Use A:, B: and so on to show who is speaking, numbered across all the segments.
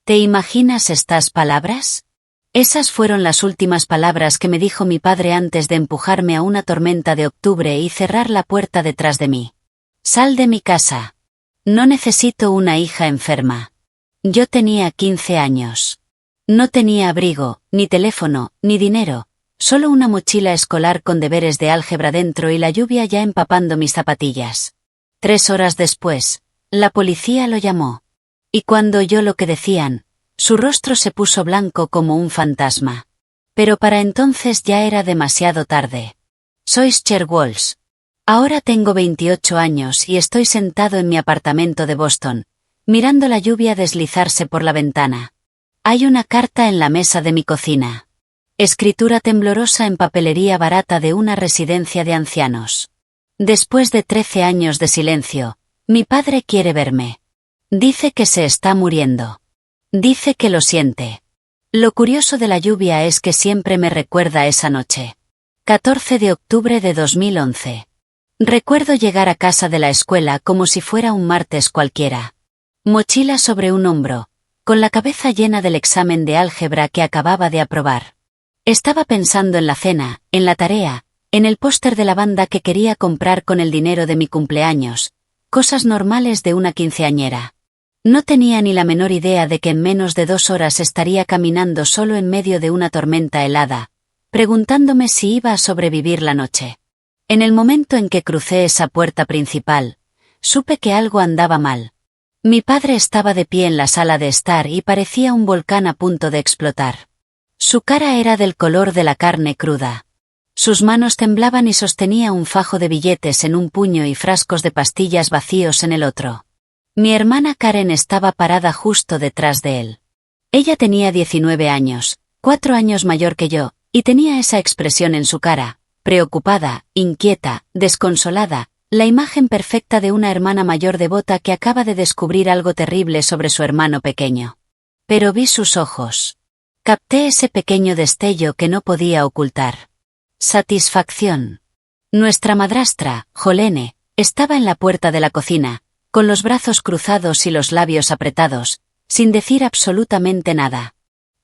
A: ¿Te imaginas estas palabras? Esas fueron las últimas palabras que me dijo mi padre antes de empujarme a una tormenta de octubre y cerrar la puerta detrás de mí. Sal de mi casa. No necesito una hija enferma. Yo tenía 15 años. No tenía abrigo, ni teléfono, ni dinero, solo una mochila escolar con deberes de álgebra dentro y la lluvia ya empapando mis zapatillas. 3 horas después, la policía lo llamó. Y cuando oyó lo que decían, su rostro se puso blanco como un fantasma. Pero para entonces ya era demasiado tarde. Soy Cher Walls. Ahora tengo 28 años y estoy sentado en mi apartamento de Boston, mirando la lluvia deslizarse por la ventana. Hay una carta en la mesa de mi cocina. Escritura temblorosa en papelería barata de una residencia de ancianos. Después de 13 años de silencio, mi padre quiere verme. Dice que se está muriendo. Dice que lo siente. Lo curioso de la lluvia es que siempre me recuerda esa noche. 14 de octubre de 2011. Recuerdo llegar a casa de la escuela como si fuera un martes cualquiera. Mochila sobre un hombro, con la cabeza llena del examen de álgebra que acababa de aprobar. Estaba pensando en la cena, en la tarea, en el póster de la banda que quería comprar con el dinero de mi cumpleaños, cosas normales de una quinceañera. No tenía ni la menor idea de que en menos de 2 horas estaría caminando solo en medio de una tormenta helada, preguntándome si iba a sobrevivir la noche. En el momento en que crucé esa puerta principal, supe que algo andaba mal. Mi padre estaba de pie en la sala de estar y parecía un volcán a punto de explotar. Su cara era del color de la carne cruda. Sus manos temblaban y sostenía un fajo de billetes en un puño y frascos de pastillas vacíos en el otro. Mi hermana Karen estaba parada justo detrás de él. Ella tenía 19 años, 4 años mayor que yo, y tenía esa expresión en su cara, preocupada, inquieta, desconsolada, la imagen perfecta de una hermana mayor devota que acaba de descubrir algo terrible sobre su hermano pequeño. Pero vi sus ojos. Capté ese pequeño destello que no podía ocultar. Satisfacción. Nuestra madrastra, Jolene, estaba en la puerta de la cocina, con los brazos cruzados y los labios apretados, sin decir absolutamente nada.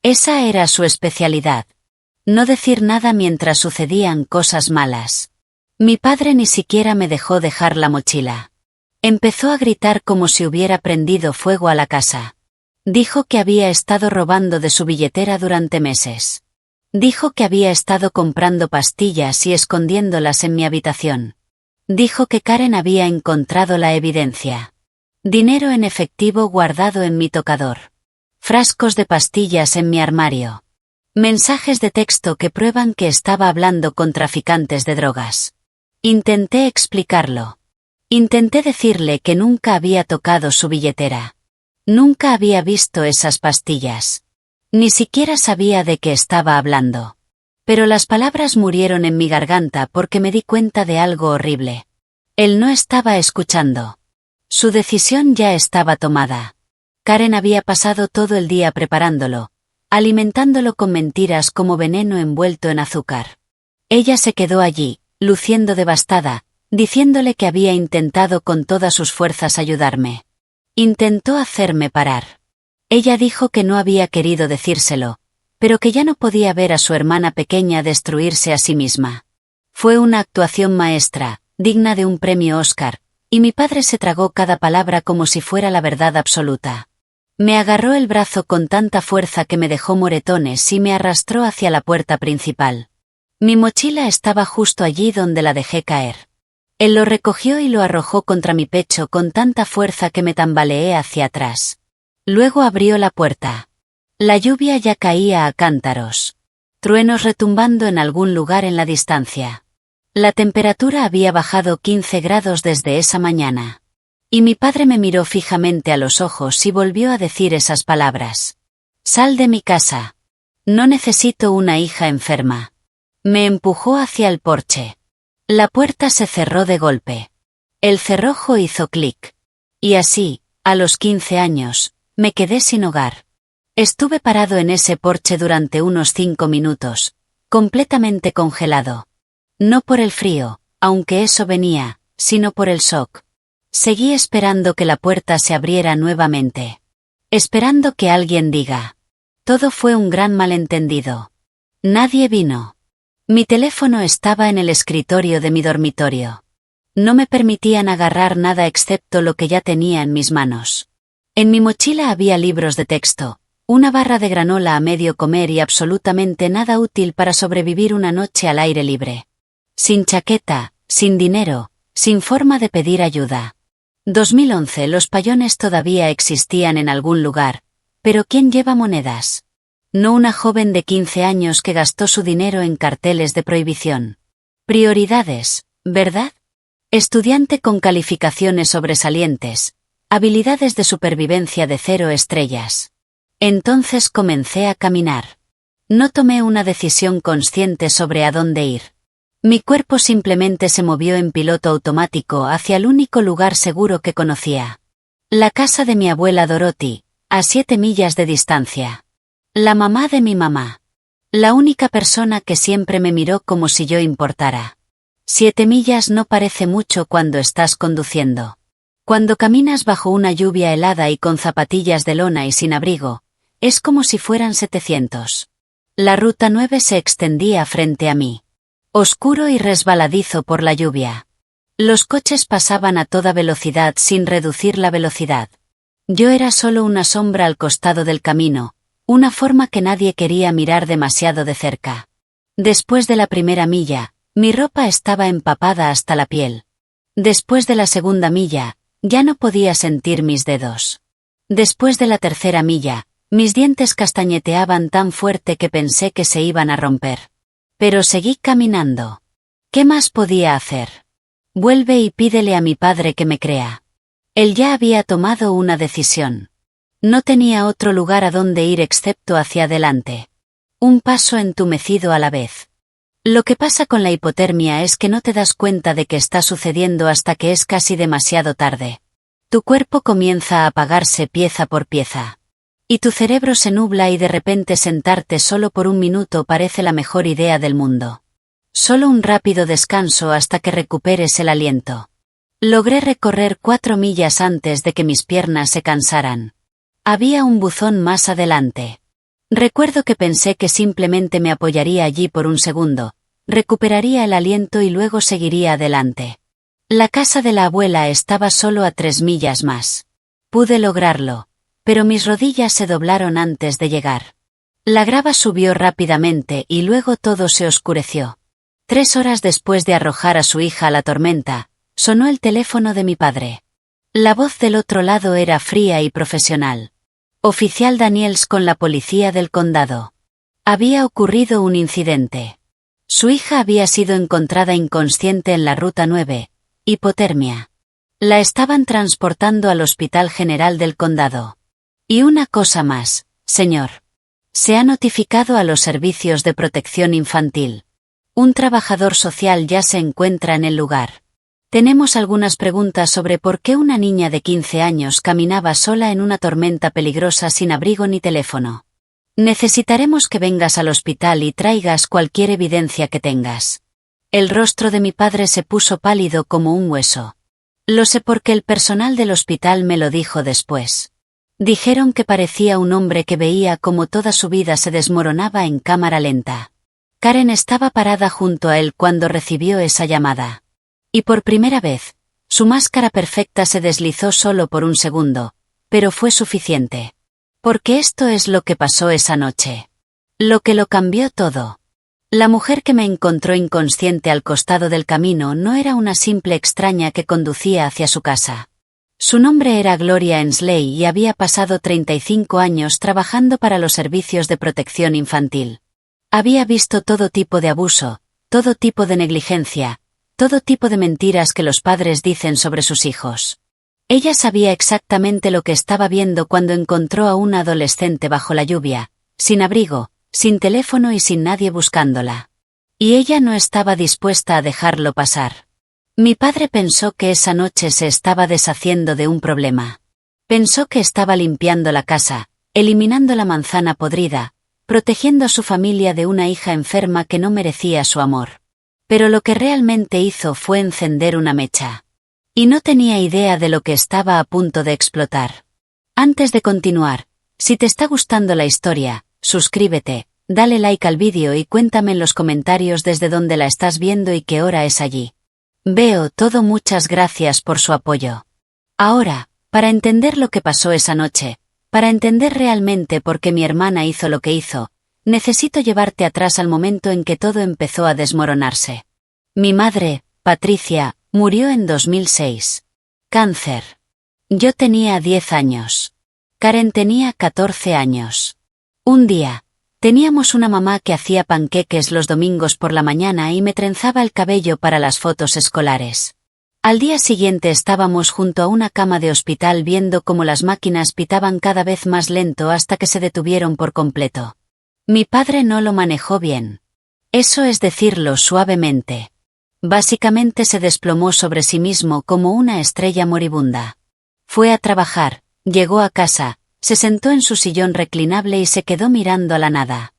A: Esa era su especialidad. No decir nada mientras sucedían cosas malas. Mi padre ni siquiera me dejó dejar la mochila. Empezó a gritar como si hubiera prendido fuego a la casa. Dijo que había estado robando de su billetera durante meses. Dijo que había estado comprando pastillas y escondiéndolas en mi habitación. Dijo que Karen había encontrado la evidencia. Dinero en efectivo guardado en mi tocador. Frascos de pastillas en mi armario. Mensajes de texto que prueban que estaba hablando con traficantes de drogas. Intenté explicarlo. Intenté decirle que nunca había tocado su billetera. Nunca había visto esas pastillas. Ni siquiera sabía de qué estaba hablando. Pero las palabras murieron en mi garganta porque me di cuenta de algo horrible. Él no estaba escuchando. Su decisión ya estaba tomada. Karen había pasado todo el día preparándolo, alimentándolo con mentiras como veneno envuelto en azúcar. Ella se quedó allí, luciendo devastada, diciéndole que había intentado con todas sus fuerzas ayudarme. Intentó hacerme parar. Ella dijo que no había querido decírselo, pero que ya no podía ver a su hermana pequeña destruirse a sí misma. Fue una actuación maestra, digna de un premio Oscar, y mi padre se tragó cada palabra como si fuera la verdad absoluta. Me agarró el brazo con tanta fuerza que me dejó moretones y me arrastró hacia la puerta principal. Mi mochila estaba justo allí donde la dejé caer. Él lo recogió y lo arrojó contra mi pecho con tanta fuerza que me tambaleé hacia atrás. Luego abrió la puerta. La lluvia ya caía a cántaros. Truenos retumbando en algún lugar en la distancia. La temperatura había bajado 15 grados desde esa mañana. Y mi padre me miró fijamente a los ojos y volvió a decir esas palabras. Sal de mi casa. No necesito una hija enferma. Me empujó hacia el porche. La puerta se cerró de golpe. El cerrojo hizo clic. Y así, a los 15 años, me quedé sin hogar. Estuve parado en ese porche durante unos 5 minutos, completamente congelado. No por el frío, aunque eso venía, sino por el shock. Seguí esperando que la puerta se abriera nuevamente. esperando que alguien diga. Todo fue un gran malentendido. Nadie vino. Mi teléfono estaba en el escritorio de mi dormitorio. No me permitían agarrar nada excepto lo que ya tenía en mis manos. En mi mochila había libros de texto, una barra de granola a medio comer y absolutamente nada útil para sobrevivir una noche al aire libre. Sin chaqueta, sin dinero, sin forma de pedir ayuda. 2011 Los payones todavía existían en algún lugar, pero ¿quién lleva monedas? No una joven de 15 años que gastó su dinero en carteles de prohibición. Prioridades, ¿verdad? Estudiante con calificaciones sobresalientes, habilidades de supervivencia de 0 estrellas. Entonces comencé a caminar. No tomé una decisión consciente sobre a dónde ir. Mi cuerpo simplemente se movió en piloto automático hacia el único lugar seguro que conocía. La casa de mi abuela Dorothy, a 7 millas de distancia. La mamá de mi mamá. La única persona que siempre me miró como si yo importara. 7 millas no parece mucho cuando estás conduciendo. Cuando caminas bajo una lluvia helada y con zapatillas de lona y sin abrigo, es como si fueran 700. La ruta 9 se extendía frente a mí. Oscuro y resbaladizo por la lluvia. Los coches pasaban a toda velocidad sin reducir la velocidad. Yo era solo una sombra al costado del camino, una forma que nadie quería mirar demasiado de cerca. Después de la primera milla, mi ropa estaba empapada hasta la piel. Después de la segunda milla, ya no podía sentir mis dedos. Después de la tercera milla, mis dientes castañeteaban tan fuerte que pensé que se iban a romper. Pero seguí caminando. ¿Qué más podía hacer? Vuelve y pídele a mi padre que me crea. Él ya había tomado una decisión. No tenía otro lugar a donde ir excepto hacia adelante. Un paso entumecido a la vez. Lo que pasa con la hipotermia es que no te das cuenta de que está sucediendo hasta que es casi demasiado tarde. Tu cuerpo comienza a apagarse pieza por pieza. Y tu cerebro se nubla y de repente sentarte solo por un minuto parece la mejor idea del mundo. Solo un rápido descanso hasta que recuperes el aliento. Logré recorrer 4 millas antes de que mis piernas se cansaran. Había un buzón más adelante. Recuerdo que pensé que simplemente me apoyaría allí por un segundo, recuperaría el aliento y luego seguiría adelante. La casa de la abuela estaba solo a 3 millas más. Pude lograrlo. Pero mis rodillas se doblaron antes de llegar. La grava subió rápidamente y luego todo se oscureció. 3 horas después de arrojar a su hija a la tormenta, sonó el teléfono de mi padre. La voz del otro lado era fría y profesional. Oficial Daniels con la policía del condado. Había ocurrido un incidente. Su hija había sido encontrada inconsciente en la ruta 9, hipotermia. La estaban transportando al Hospital General del Condado. Y una cosa más, señor. Se ha notificado a los servicios de protección infantil. Un trabajador social ya se encuentra en el lugar. Tenemos algunas preguntas sobre por qué una niña de 15 años caminaba sola en una tormenta peligrosa sin abrigo ni teléfono. Necesitaremos que vengas al hospital y traigas cualquier evidencia que tengas. El rostro de mi padre se puso pálido como un hueso. Lo sé porque el personal del hospital me lo dijo después. Dijeron que parecía un hombre que veía cómo toda su vida se desmoronaba en cámara lenta. Karen estaba parada junto a él cuando recibió esa llamada. Y por primera vez, su máscara perfecta se deslizó solo por un segundo, pero fue suficiente. Porque esto es lo que pasó esa noche. Lo que lo cambió todo. La mujer que me encontró inconsciente al costado del camino no era una simple extraña que conducía hacia su casa. Su nombre era Gloria Ensley y había pasado 35 años trabajando para los servicios de protección infantil. Había visto todo tipo de abuso, todo tipo de negligencia, todo tipo de mentiras que los padres dicen sobre sus hijos. Ella sabía exactamente lo que estaba viendo cuando encontró a una adolescente bajo la lluvia, sin abrigo, sin teléfono y sin nadie buscándola. Y ella no estaba dispuesta a dejarlo pasar. Mi padre pensó que esa noche se estaba deshaciendo de un problema. Pensó que estaba limpiando la casa, eliminando la manzana podrida, protegiendo a su familia de una hija enferma que no merecía su amor. Pero lo que realmente hizo fue encender una mecha. Y no tenía idea de lo que estaba a punto de explotar. Antes de continuar, si te está gustando la historia, suscríbete, dale like al vídeo y cuéntame en los comentarios desde dónde la estás viendo y qué hora es allí. Veo todo. Muchas gracias por su apoyo. Ahora, para entender lo que pasó esa noche, para entender realmente por qué mi hermana hizo lo que hizo, necesito llevarte atrás al momento en que todo empezó a desmoronarse. Mi madre, Patricia, murió en 2006. Cáncer. Yo tenía 10 años. Karen tenía 14 años. Un día, teníamos una mamá que hacía panqueques los domingos por la mañana y me trenzaba el cabello para las fotos escolares. Al día siguiente estábamos junto a una cama de hospital viendo cómo las máquinas pitaban cada vez más lento hasta que se detuvieron por completo. Mi padre no lo manejó bien. Eso es decirlo suavemente. Básicamente se desplomó sobre sí mismo como una estrella moribunda. Fue a trabajar, llegó a casa, se sentó en su sillón reclinable y se quedó mirando a la nada.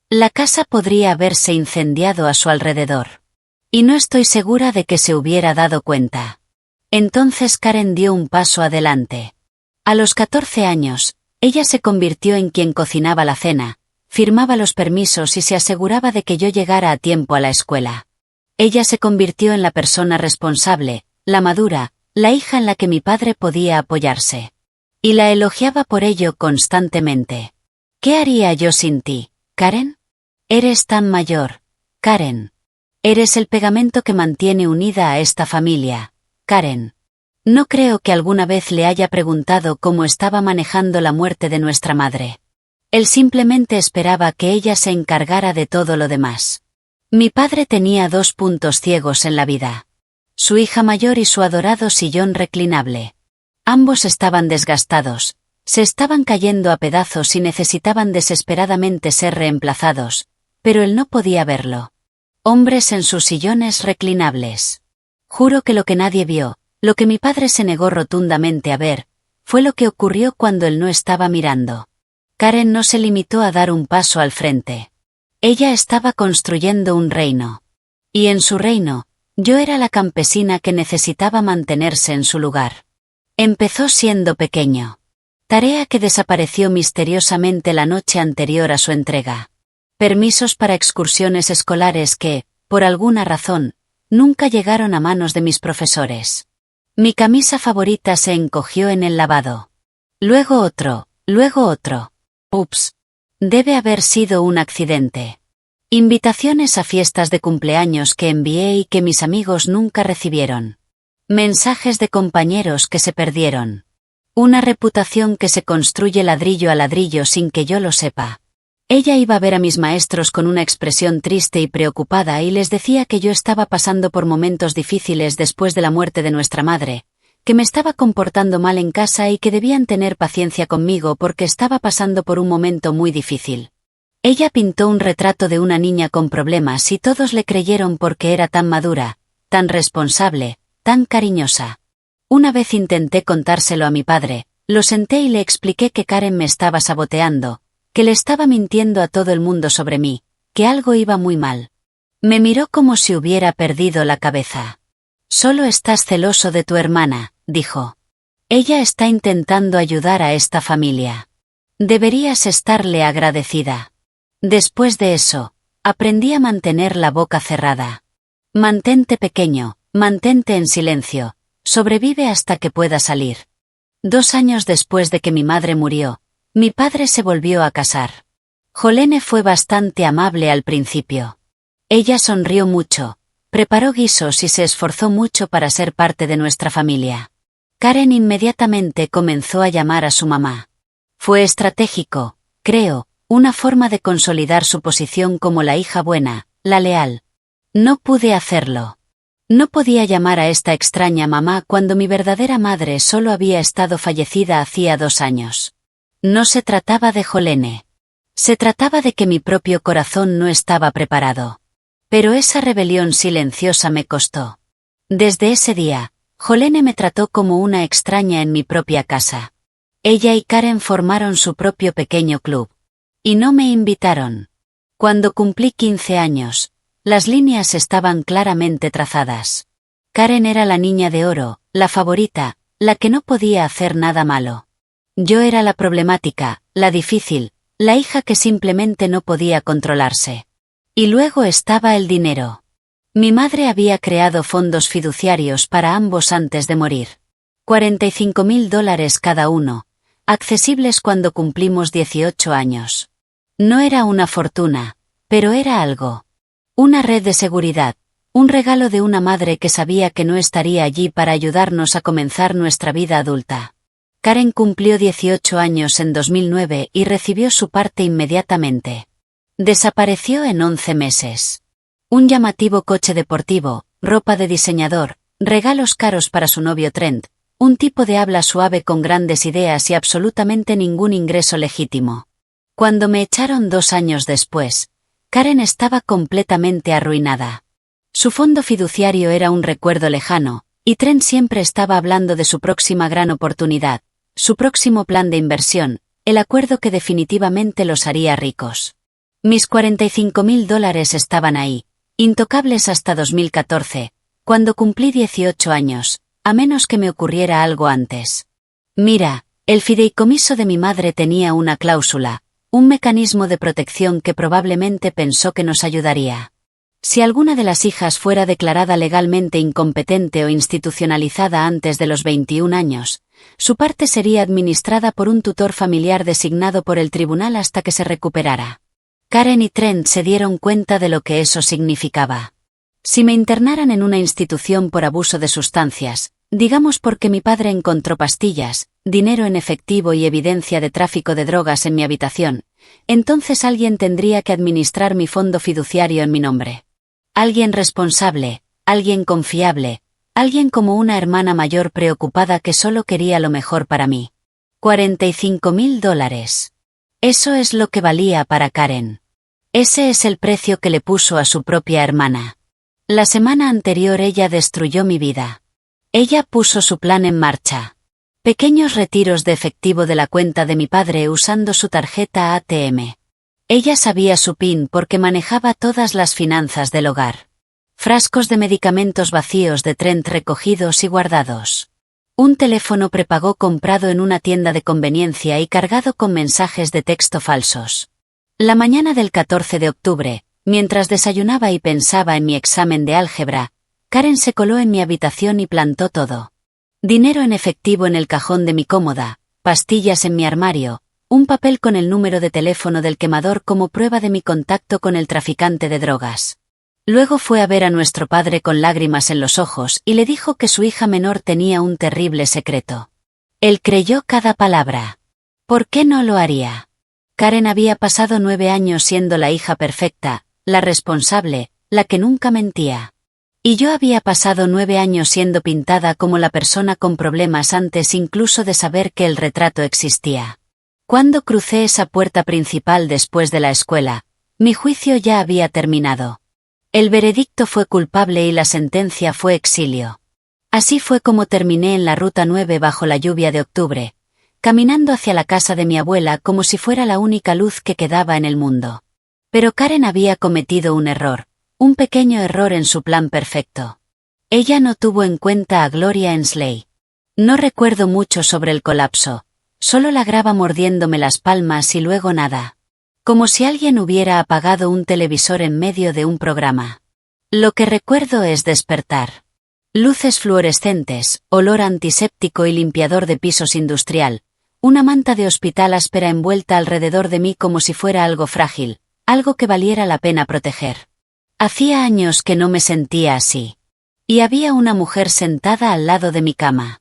A: La casa podría haberse incendiado a su alrededor. Y no estoy segura de que se hubiera dado cuenta. Entonces Karen dio un paso adelante. A los 14 años, ella se convirtió en quien cocinaba la cena, firmaba los permisos y se aseguraba de que yo llegara a tiempo a la escuela. Ella se convirtió en la persona responsable, la madura, la hija en la que mi padre podía apoyarse. Y la elogiaba por ello constantemente. ¿Qué haría yo sin ti, Karen? Eres tan mayor, Karen. Eres el pegamento que mantiene unida a esta familia, Karen. No creo que alguna vez le haya preguntado cómo estaba manejando la muerte de nuestra madre. Él simplemente esperaba que ella se encargara de todo lo demás. Mi padre tenía 2 puntos ciegos en la vida. Su hija mayor y su adorado sillón reclinable. Ambos estaban desgastados, se estaban cayendo a pedazos y necesitaban desesperadamente ser reemplazados, pero él no podía verlo. Hombres en sus sillones reclinables. Juro que lo que nadie vio, lo que mi padre se negó rotundamente a ver, fue lo que ocurrió cuando él no estaba mirando. Karen no se limitó a dar un paso al frente. Ella estaba construyendo un reino. Y en su reino, yo era la campesina que necesitaba mantenerse en su lugar. Empezó siendo pequeño. Tarea que desapareció misteriosamente la noche anterior a su entrega. Permisos para excursiones escolares que, por alguna razón, nunca llegaron a manos de mis profesores. Mi camisa favorita se encogió en el lavado. Luego otro, luego otro. Ups. Debe haber sido un accidente. Invitaciones a fiestas de cumpleaños que envié y que mis amigos nunca recibieron. Mensajes de compañeros que se perdieron. Una reputación que se construye ladrillo a ladrillo sin que yo lo sepa. Ella iba a ver a mis maestros con una expresión triste y preocupada y les decía que yo estaba pasando por momentos difíciles después de la muerte de nuestra madre, que me estaba comportando mal en casa y que debían tener paciencia conmigo porque estaba pasando por un momento muy difícil. Ella pintó un retrato de una niña con problemas y todos le creyeron porque era tan madura, tan responsable, tan cariñosa. Una vez intenté contárselo a mi padre, lo senté y le expliqué que Karen me estaba saboteando, que le estaba mintiendo a todo el mundo sobre mí, que algo iba muy mal. Me miró como si hubiera perdido la cabeza. Solo estás celoso de tu hermana, dijo. Ella está intentando ayudar a esta familia. Deberías estarle agradecida. Después de eso, aprendí a mantener la boca cerrada. Mantente pequeño, mantente en silencio, sobrevive hasta que pueda salir. 2 años después de que mi madre murió, mi padre se volvió a casar. Jolene fue bastante amable al principio. Ella sonrió mucho, preparó guisos y se esforzó mucho para ser parte de nuestra familia. Karen inmediatamente comenzó a llamar a su mamá. Fue estratégico, creo, una forma de consolidar su posición como la hija buena, la leal. No pude hacerlo. No podía llamar a esta extraña mamá cuando mi verdadera madre solo había estado fallecida hacía 2 años. No se trataba de Jolene. Se trataba de que mi propio corazón no estaba preparado. Pero esa rebelión silenciosa me costó. Desde ese día, Jolene me trató como una extraña en mi propia casa. Ella y Karen formaron su propio pequeño club. Y no me invitaron. Cuando cumplí 15 años, las líneas estaban claramente trazadas. Karen era la niña de oro, la favorita, la que no podía hacer nada malo. Yo era la problemática, la difícil, la hija que simplemente no podía controlarse. Y luego estaba el dinero. Mi madre había creado fondos fiduciarios para ambos antes de morir. $45,000 cada uno, accesibles cuando cumplimos 18 años. No era una fortuna, pero era algo. Una red de seguridad, un regalo de una madre que sabía que no estaría allí para ayudarnos a comenzar nuestra vida adulta. Karen cumplió 18 años en 2009 y recibió su parte inmediatamente. Desapareció en 11 meses. Un llamativo coche deportivo, ropa de diseñador, regalos caros para su novio Trent, un tipo de habla suave con grandes ideas y absolutamente ningún ingreso legítimo. Cuando me echaron 2 años después, Karen estaba completamente arruinada. Su fondo fiduciario era un recuerdo lejano, y Trent siempre estaba hablando de su próxima gran oportunidad, su próximo plan de inversión, el acuerdo que definitivamente los haría ricos. Mis $45,000 estaban ahí, intocables hasta 2014, cuando cumplí 18 años, a menos que me ocurriera algo antes. Mira, el fideicomiso de mi madre tenía una cláusula, un mecanismo de protección que probablemente pensó que nos ayudaría. Si alguna de las hijas fuera declarada legalmente incompetente o institucionalizada antes de los 21 años, su parte sería administrada por un tutor familiar designado por el tribunal hasta que se recuperara. Karen y Trent se dieron cuenta de lo que eso significaba. Si me internaran en una institución por abuso de sustancias, digamos porque mi padre encontró pastillas, dinero en efectivo y evidencia de tráfico de drogas en mi habitación, entonces alguien tendría que administrar mi fondo fiduciario en mi nombre. Alguien responsable, alguien confiable, alguien como una hermana mayor preocupada que solo quería lo mejor para mí. $45,000. Eso es lo que valía para Karen. Ese es el precio que le puso a su propia hermana. La semana anterior ella destruyó mi vida. Ella puso su plan en marcha. Pequeños retiros de efectivo de la cuenta de mi padre usando su tarjeta ATM. Ella sabía su PIN porque manejaba todas las finanzas del hogar. Frascos de medicamentos vacíos de Trent recogidos y guardados. Un teléfono prepago comprado en una tienda de conveniencia y cargado con mensajes de texto falsos. La mañana del 14 de octubre, mientras desayunaba y pensaba en mi examen de álgebra, Karen se coló en mi habitación y plantó todo. Dinero en efectivo en el cajón de mi cómoda, pastillas en mi armario, un papel con el número de teléfono del quemador como prueba de mi contacto con el traficante de drogas. Luego fue a ver a nuestro padre con lágrimas en los ojos y le dijo que su hija menor tenía un terrible secreto. Él creyó cada palabra. ¿Por qué no lo haría? Karen había pasado 9 años siendo la hija perfecta, la responsable, la que nunca mentía. Y yo había pasado 9 años siendo pintada como la persona con problemas antes incluso de saber que el retrato existía. Cuando crucé esa puerta principal después de la escuela, mi juicio ya había terminado. El veredicto fue culpable y la sentencia fue exilio. Así fue como terminé en la Ruta 9 bajo la lluvia de octubre, caminando hacia la casa de mi abuela como si fuera la única luz que quedaba en el mundo. Pero Karen había cometido un error, un pequeño error en su plan perfecto. Ella no tuvo en cuenta a Gloria Ensley. No recuerdo mucho sobre el colapso. Solo la graba mordiéndome las palmas y luego nada. Como si alguien hubiera apagado un televisor en medio de un programa. Lo que recuerdo es despertar. Luces fluorescentes, olor antiséptico y limpiador de pisos industrial, una manta de hospital áspera envuelta alrededor de mí como si fuera algo frágil, algo que valiera la pena proteger. Hacía años que no me sentía así. Y había una mujer sentada al lado de mi cama.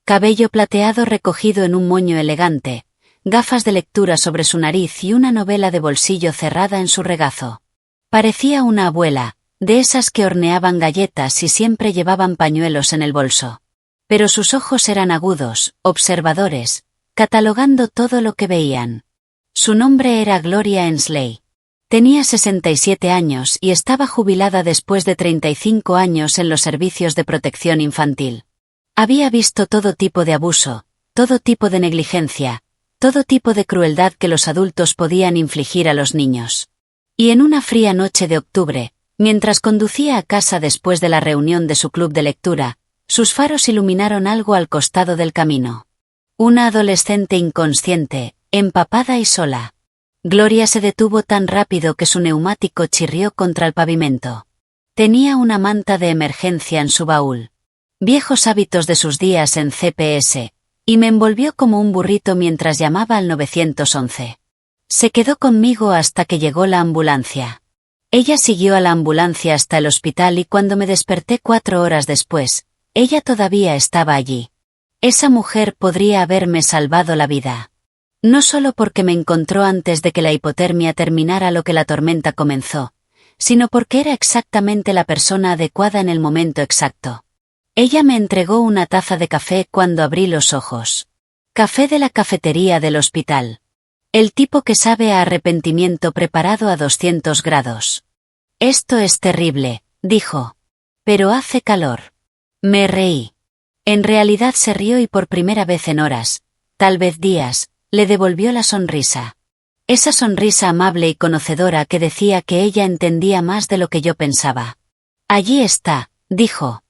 A: Cabello plateado recogido en un moño elegante, gafas de lectura sobre su nariz y una novela de bolsillo cerrada en su regazo. Parecía una abuela, de esas que horneaban galletas y siempre llevaban pañuelos en el bolso. Pero sus ojos eran agudos, observadores, catalogando todo lo que veían. Su nombre era Gloria Ensley. Tenía 67 años y estaba jubilada después de 35 años en los servicios de protección infantil. Había visto todo tipo de abuso, todo tipo de negligencia, todo tipo de crueldad que los adultos podían infligir a los niños. Y en una fría noche de octubre, mientras conducía a casa después de la reunión de su club de lectura, sus faros iluminaron algo al costado del camino. Una adolescente inconsciente, empapada y sola. Gloria se detuvo tan rápido que su neumático chirrió contra el pavimento. Tenía una manta de emergencia en su baúl. Viejos hábitos de sus días en CPS, y me envolvió como un burrito mientras llamaba al 911. Se quedó conmigo hasta que llegó la ambulancia. Ella siguió a la ambulancia hasta el hospital y cuando me desperté 4 horas después, ella todavía estaba allí. Esa mujer podría haberme salvado la vida. No solo porque me encontró antes de que la hipotermia terminara lo que la tormenta comenzó, sino porque era exactamente la persona adecuada en el momento exacto. Ella me entregó una taza de café cuando abrí los ojos. Café de la cafetería del hospital. El tipo que sabe a arrepentimiento preparado a 200 grados. Esto es terrible, dijo. Pero hace calor. Me reí. En realidad se rió y por primera vez en horas, tal vez días, le devolvió la sonrisa. Esa sonrisa amable y conocedora que decía que ella entendía más de lo que yo pensaba. Allí está, dijo.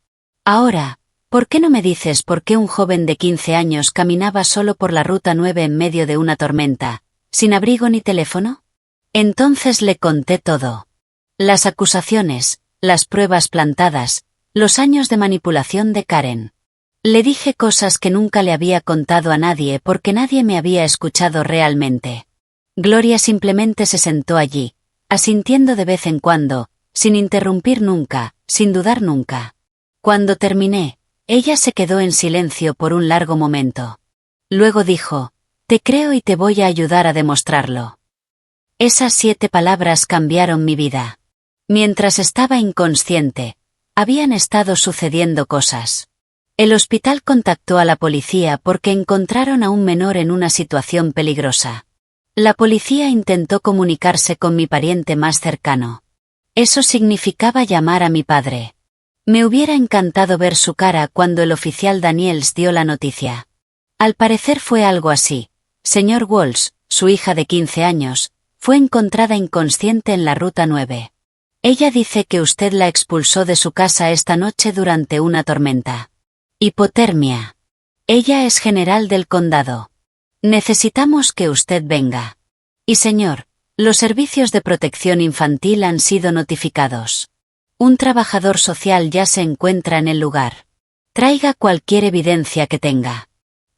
A: Ahora, ¿por qué no me dices por qué un joven de 15 años caminaba solo por la ruta 9 en medio de una tormenta, sin abrigo ni teléfono? Entonces le conté todo. Las acusaciones, las pruebas plantadas, los años de manipulación de Karen. Le dije cosas que nunca le había contado a nadie porque nadie me había escuchado realmente. Gloria simplemente se sentó allí, asintiendo de vez en cuando, sin interrumpir nunca, sin dudar nunca. Cuando terminé, ella se quedó en silencio por un largo momento. Luego dijo, «Te creo y te voy a ayudar a demostrarlo». Esas 7 palabras cambiaron mi vida. Mientras estaba inconsciente, habían estado sucediendo cosas. El hospital contactó a la policía porque encontraron a un menor en una situación peligrosa. La policía intentó comunicarse con mi pariente más cercano. Eso significaba llamar a mi padre. Me hubiera encantado ver su cara cuando el oficial Daniels dio la noticia. Al parecer fue algo así. Señor Walsh, su hija de 15 años, fue encontrada inconsciente en la ruta 9. Ella dice que usted la expulsó de su casa esta noche durante una tormenta. Hipotermia. Ella es general del condado. Necesitamos que usted venga. Y señor, los servicios de protección infantil han sido notificados. Un trabajador social ya se encuentra en el lugar. Traiga cualquier evidencia que tenga.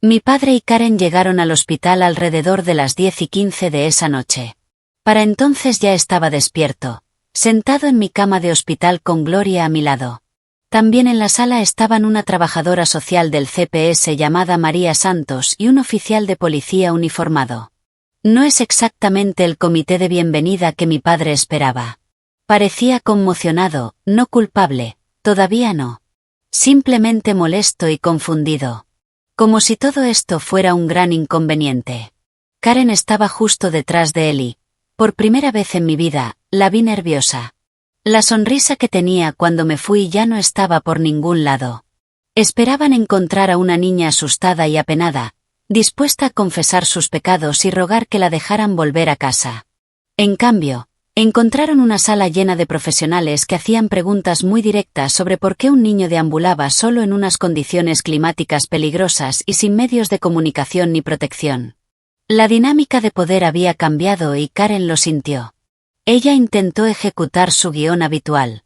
A: Mi padre y Karen llegaron al hospital alrededor de las 10:15 de esa noche. Para entonces ya estaba despierto, sentado en mi cama de hospital con Gloria a mi lado. También en la sala estaban una trabajadora social del CPS llamada María Santos y un oficial de policía uniformado. No es exactamente el comité de bienvenida que mi padre esperaba. Parecía conmocionado, no culpable, todavía no. Simplemente molesto y confundido. Como si todo esto fuera un gran inconveniente. Karen estaba justo detrás de él y, por primera vez en mi vida, la vi nerviosa. La sonrisa que tenía cuando me fui ya no estaba por ningún lado. Esperaban encontrar a una niña asustada y apenada, dispuesta a confesar sus pecados y rogar que la dejaran volver a casa. En cambio, encontraron una sala llena de profesionales que hacían preguntas muy directas sobre por qué un niño deambulaba solo en unas condiciones climáticas peligrosas y sin medios de comunicación ni protección. La dinámica de poder había cambiado y Karen lo sintió. Ella intentó ejecutar su guión habitual.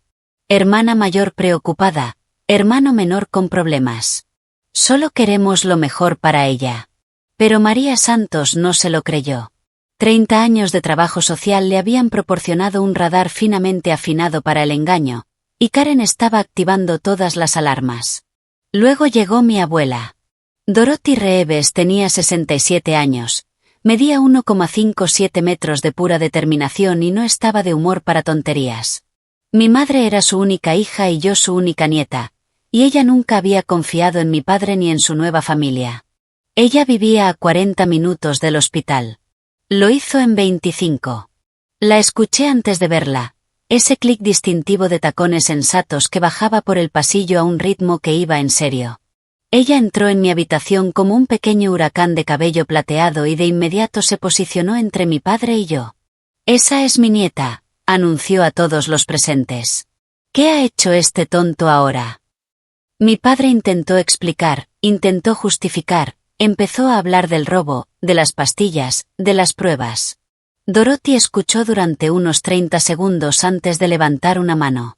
A: Hermana mayor preocupada, hermano menor con problemas. Solo queremos lo mejor para ella. Pero María Santos no se lo creyó. 30 años de trabajo social le habían proporcionado un radar finamente afinado para el engaño, y Karen estaba activando todas las alarmas. Luego llegó mi abuela. Dorothy Reeves tenía 67 años. Medía 1,57 metros de pura determinación y no estaba de humor para tonterías. Mi madre era su única hija y yo su única nieta, y ella nunca había confiado en mi padre ni en su nueva familia. Ella vivía a 40 minutos del hospital. Lo hizo en 25. La escuché antes de verla, ese clic distintivo de tacones sensatos que bajaba por el pasillo a un ritmo que iba en serio. Ella entró en mi habitación como un pequeño huracán de cabello plateado y de inmediato se posicionó entre mi padre y yo. «Esa es mi nieta», anunció a todos los presentes. «¿Qué ha hecho este tonto ahora?» Mi padre intentó explicar, intentó justificar, Empezó a hablar del robo, de las pastillas, de las pruebas. Dorothy escuchó durante unos 30 segundos antes de levantar una mano.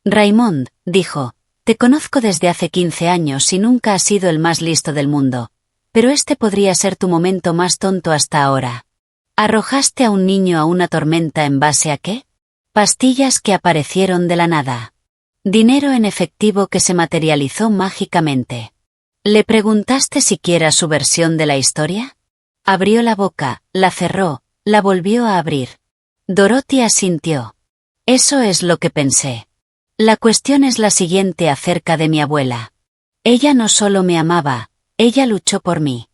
A: Raymond, dijo, te conozco desde hace 15 años y nunca has sido el más listo del mundo. Pero este podría ser tu momento más tonto hasta ahora. ¿Arrojaste a un niño a una tormenta en base a qué? Pastillas que aparecieron de la nada. Dinero en efectivo que se materializó mágicamente. ¿Le preguntaste siquiera su versión de la historia? Abrió la boca, la cerró, la volvió a abrir. Dorothy asintió. Eso es lo que pensé. La cuestión es la siguiente acerca de mi abuela. Ella no solo me amaba, ella luchó por mí.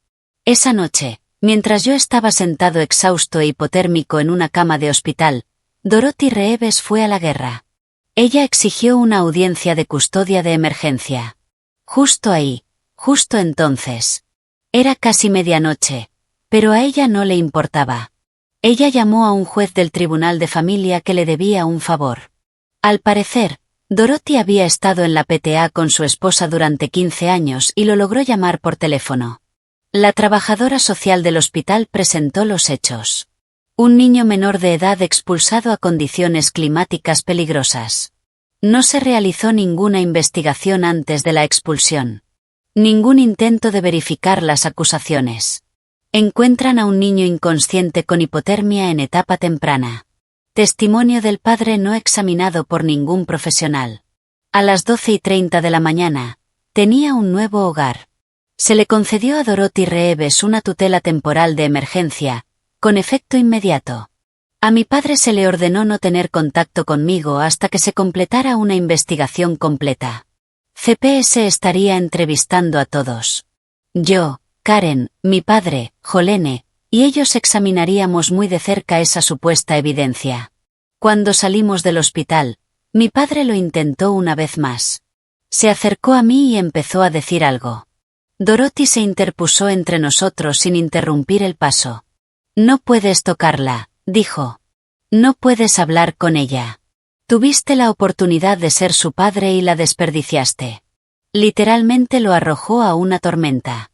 A: Esa noche, mientras yo estaba sentado exhausto e hipotérmico en una cama de hospital, Dorothy Reeves fue a la guerra. Ella exigió una audiencia de custodia de emergencia. Justo ahí, justo entonces. Era casi medianoche, pero a ella no le importaba. Ella llamó a un juez del tribunal de familia que le debía un favor. Al parecer, Dorothy había estado en la PTA con su esposa durante 15 años y lo logró llamar por teléfono. La trabajadora social del hospital presentó los hechos. Un niño menor de edad expulsado a condiciones climáticas peligrosas. No se realizó ninguna investigación antes de la expulsión. Ningún intento de verificar las acusaciones. Encuentran a un niño inconsciente con hipotermia en etapa temprana. Testimonio del padre no examinado por ningún profesional. A las 12:30 de la mañana, tenía un nuevo hogar. Se le concedió a Dorothy Reeves una tutela temporal de emergencia, con efecto inmediato. A mi padre se le ordenó no tener contacto conmigo hasta que se completara una investigación completa. CPS estaría entrevistando a todos. Yo, Karen, mi padre, Jolene, y ellos examinaríamos muy de cerca esa supuesta evidencia. Cuando salimos del hospital, mi padre lo intentó una vez más. Se acercó a mí y empezó a decir algo. Dorothy se interpuso entre nosotros sin interrumpir el paso. No puedes tocarla, dijo. No puedes hablar con ella. Tuviste la oportunidad de ser su padre y la desperdiciaste. Literalmente lo arrojó a una tormenta.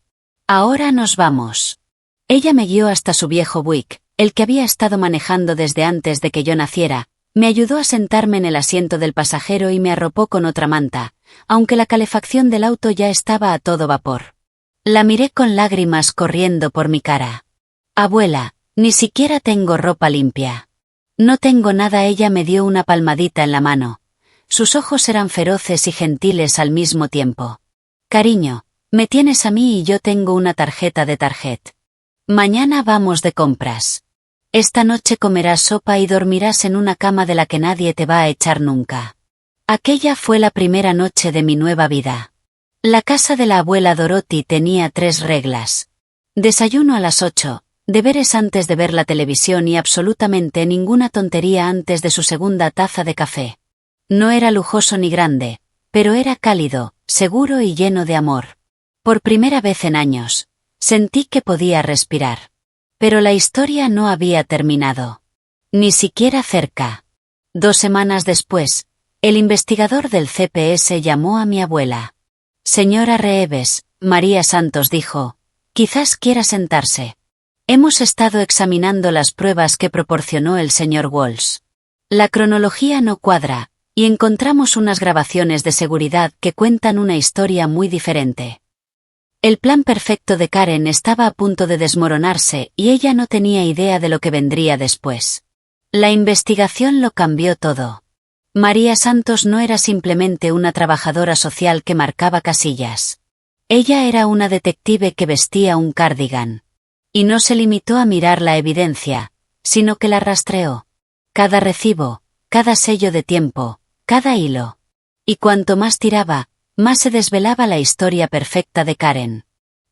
A: Ahora nos vamos. Ella me guió hasta su viejo Buick, el que había estado manejando desde antes de que yo naciera, me ayudó a sentarme en el asiento del pasajero y me arropó con otra manta, aunque la calefacción del auto ya estaba a todo vapor. La miré con lágrimas corriendo por mi cara. Abuela, ni siquiera tengo ropa limpia. No tengo nada. Ella me dio una palmadita en la mano. Sus ojos eran feroces y gentiles al mismo tiempo. Cariño, me tienes a mí y yo tengo una tarjeta de Target. Mañana vamos de compras. Esta noche comerás sopa y dormirás en una cama de la que nadie te va a echar nunca. Aquella fue la primera noche de mi nueva vida. La casa de la abuela Dorothy tenía 3 reglas. Desayuno a las 8, deberes antes de ver la televisión y absolutamente ninguna tontería antes de su segunda taza de café. No era lujoso ni grande, pero era cálido, seguro y lleno de amor. Por primera vez en años, sentí que podía respirar. Pero la historia no había terminado. Ni siquiera cerca. 2 semanas después, el investigador del CPS llamó a mi abuela. Señora Reeves, María Santos dijo, quizás quiera sentarse. Hemos estado examinando las pruebas que proporcionó el señor Walsh. La cronología no cuadra, y encontramos unas grabaciones de seguridad que cuentan una historia muy diferente. El plan perfecto de Karen estaba a punto de desmoronarse y ella no tenía idea de lo que vendría después. La investigación lo cambió todo. María Santos no era simplemente una trabajadora social que marcaba casillas. Ella era una detective que vestía un cardigan. Y no se limitó a mirar la evidencia, sino que la rastreó. Cada recibo, cada sello de tiempo, cada hilo. Y cuanto más tiraba, más se desvelaba la historia perfecta de Karen.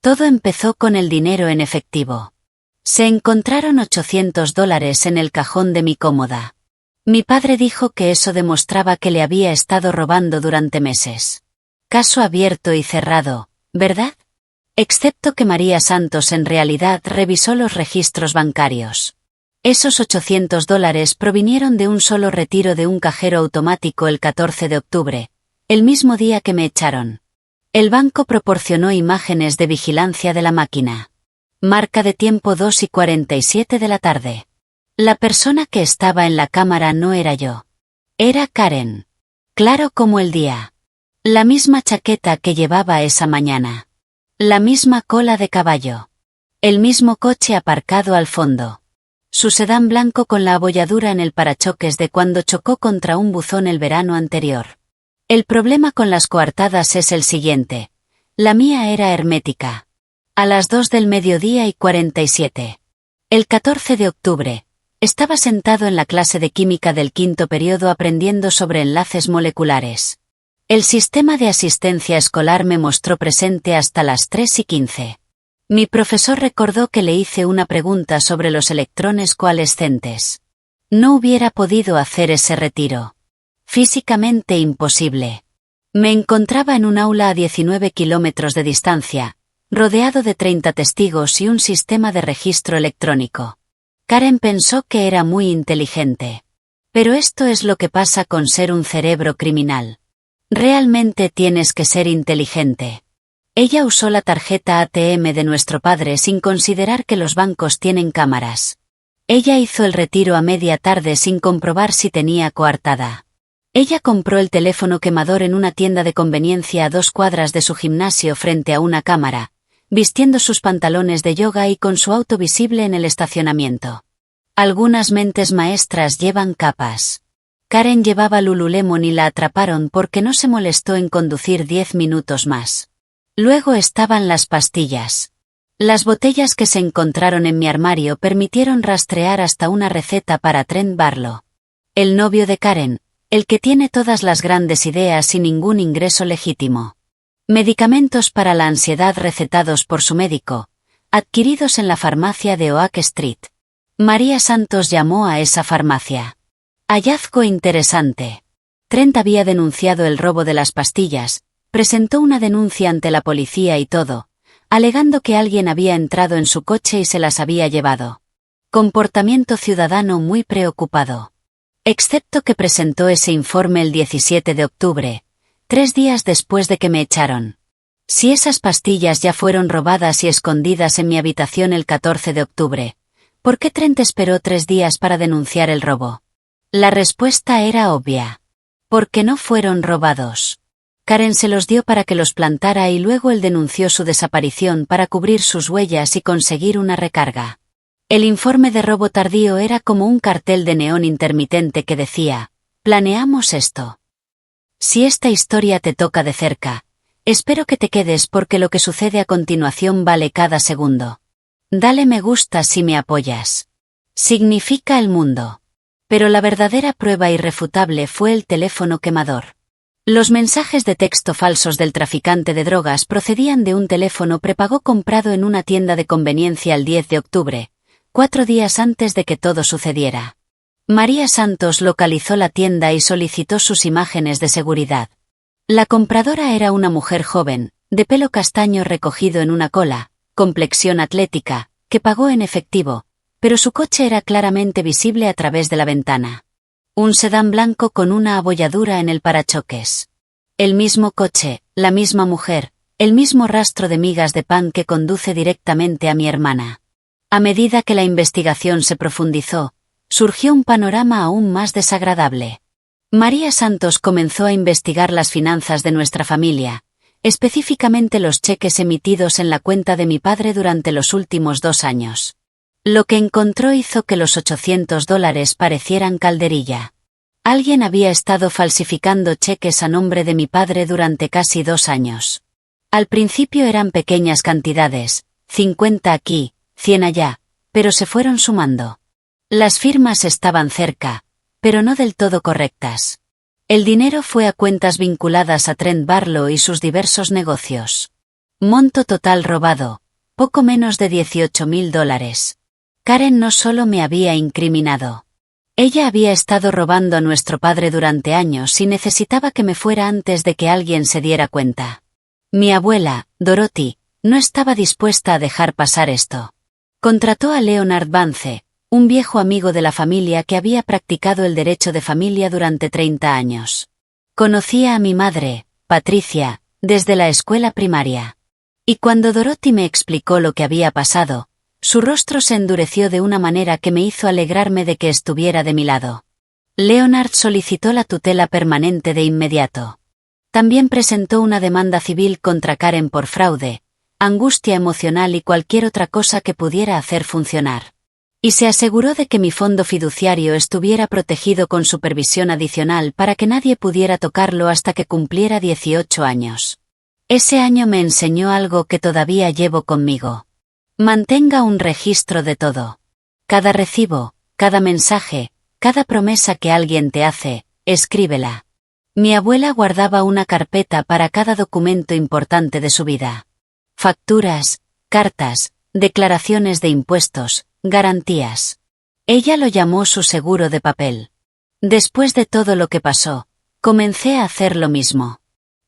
A: Todo empezó con el dinero en efectivo. Se encontraron $800 en el cajón de mi cómoda. Mi padre dijo que eso demostraba que le había estado robando durante meses. Caso abierto y cerrado, ¿verdad? Excepto que María Santos en realidad revisó los registros bancarios. Esos $800 provinieron de un solo retiro de un cajero automático el 14 de octubre, el mismo día que me echaron. El banco proporcionó imágenes de vigilancia de la máquina. Marca de tiempo 2:47 de la tarde. La persona que estaba en la cámara no era yo. Era Karen. Claro como el día. La misma chaqueta que llevaba esa mañana. La misma cola de caballo. El mismo coche aparcado al fondo. Su sedán blanco con la abolladura en el parachoques de cuando chocó contra un buzón el verano anterior. El problema con las coartadas es el siguiente. La mía era hermética. A las 2:47. El 14 de octubre. Estaba sentado en la clase de química del quinto periodo aprendiendo sobre enlaces moleculares. El sistema de asistencia escolar me mostró presente hasta las 3:15. Mi profesor recordó que le hice una pregunta sobre los electrones coalescentes. No hubiera podido hacer ese retiro. Físicamente imposible. Me encontraba en un aula a 19 kilómetros de distancia, rodeado de 30 testigos y un sistema de registro electrónico. Karen pensó que era muy inteligente. Pero esto es lo que pasa con ser un cerebro criminal. Realmente tienes que ser inteligente. Ella usó la tarjeta ATM de nuestro padre sin considerar que los bancos tienen cámaras. Ella hizo el retiro a media tarde sin comprobar si tenía coartada. Ella compró el teléfono quemador en una tienda de conveniencia a 2 cuadras de su gimnasio frente a una cámara, vistiendo sus pantalones de yoga y con su auto visible en el estacionamiento. Algunas mentes maestras llevan capas. Karen llevaba Lululemon y la atraparon porque no se molestó en conducir 10 minutos más. Luego estaban las pastillas. Las botellas que se encontraron en mi armario permitieron rastrear hasta una receta para Trent Barlow. El novio de Karen, el que tiene todas las grandes ideas y ningún ingreso legítimo. Medicamentos para la ansiedad recetados por su médico, adquiridos en la farmacia de Oak Street. María Santos llamó a esa farmacia. Hallazgo interesante. Trent había denunciado el robo de las pastillas, presentó una denuncia ante la policía y todo, alegando que alguien había entrado en su coche y se las había llevado. Comportamiento ciudadano muy preocupado. Excepto que presentó ese informe el 17 de octubre, 3 días después de que me echaron. Si esas pastillas ya fueron robadas y escondidas en mi habitación el 14 de octubre, ¿por qué Trent esperó 3 días para denunciar el robo? La respuesta era obvia. Porque no fueron robados. Karen se los dio para que los plantara y luego él denunció su desaparición para cubrir sus huellas y conseguir una recarga. El informe de robo tardío era como un cartel de neón intermitente que decía, planeamos esto. Si esta historia te toca de cerca, espero que te quedes porque lo que sucede a continuación vale cada segundo. Dale me gusta si me apoyas. Significa el mundo. Pero la verdadera prueba irrefutable fue el teléfono quemador. Los mensajes de texto falsos del traficante de drogas procedían de un teléfono prepago comprado en una tienda de conveniencia el 10 de octubre, 4 días antes de que todo sucediera. María Santos localizó la tienda y solicitó sus imágenes de seguridad. La compradora era una mujer joven, de pelo castaño recogido en una cola, complexión atlética, que pagó en efectivo, pero su coche era claramente visible a través de la ventana. Un sedán blanco con una abolladura en el parachoques. El mismo coche, la misma mujer, el mismo rastro de migas de pan que conduce directamente a mi hermana. A medida que la investigación se profundizó, surgió un panorama aún más desagradable. María Santos comenzó a investigar las finanzas de nuestra familia, específicamente los cheques emitidos en la cuenta de mi padre durante los últimos 2 años. Lo que encontró hizo que los $800 parecieran calderilla. Alguien había estado falsificando cheques a nombre de mi padre durante casi 2 años. Al principio eran pequeñas cantidades, 50 aquí, 100 allá, pero se fueron sumando. Las firmas estaban cerca, pero no del todo correctas. El dinero fue a cuentas vinculadas a Trent Barlow y sus diversos negocios. Monto total robado, poco menos de $18.000. Karen no solo me había incriminado. Ella había estado robando a nuestro padre durante años y necesitaba que me fuera antes de que alguien se diera cuenta. Mi abuela, Dorothy, no estaba dispuesta a dejar pasar esto. Contrató a Leonard Vance, un viejo amigo de la familia que había practicado el derecho de familia durante 30 años. Conocía a mi madre, Patricia, desde la escuela primaria. Y cuando Dorothy me explicó lo que había pasado, su rostro se endureció de una manera que me hizo alegrarme de que estuviera de mi lado. Leonard solicitó la tutela permanente de inmediato. También presentó una demanda civil contra Karen por fraude, angustia emocional y cualquier otra cosa que pudiera hacer funcionar. Y se aseguró de que mi fondo fiduciario estuviera protegido con supervisión adicional para que nadie pudiera tocarlo hasta que cumpliera 18 años. Ese año me enseñó algo que todavía llevo conmigo. Mantenga un registro de todo. Cada recibo, cada mensaje, cada promesa que alguien te hace, escríbela. Mi abuela guardaba una carpeta para cada documento importante de su vida. Facturas, cartas, declaraciones de impuestos, garantías. Ella lo llamó su seguro de papel. Después de todo lo que pasó, comencé a hacer lo mismo.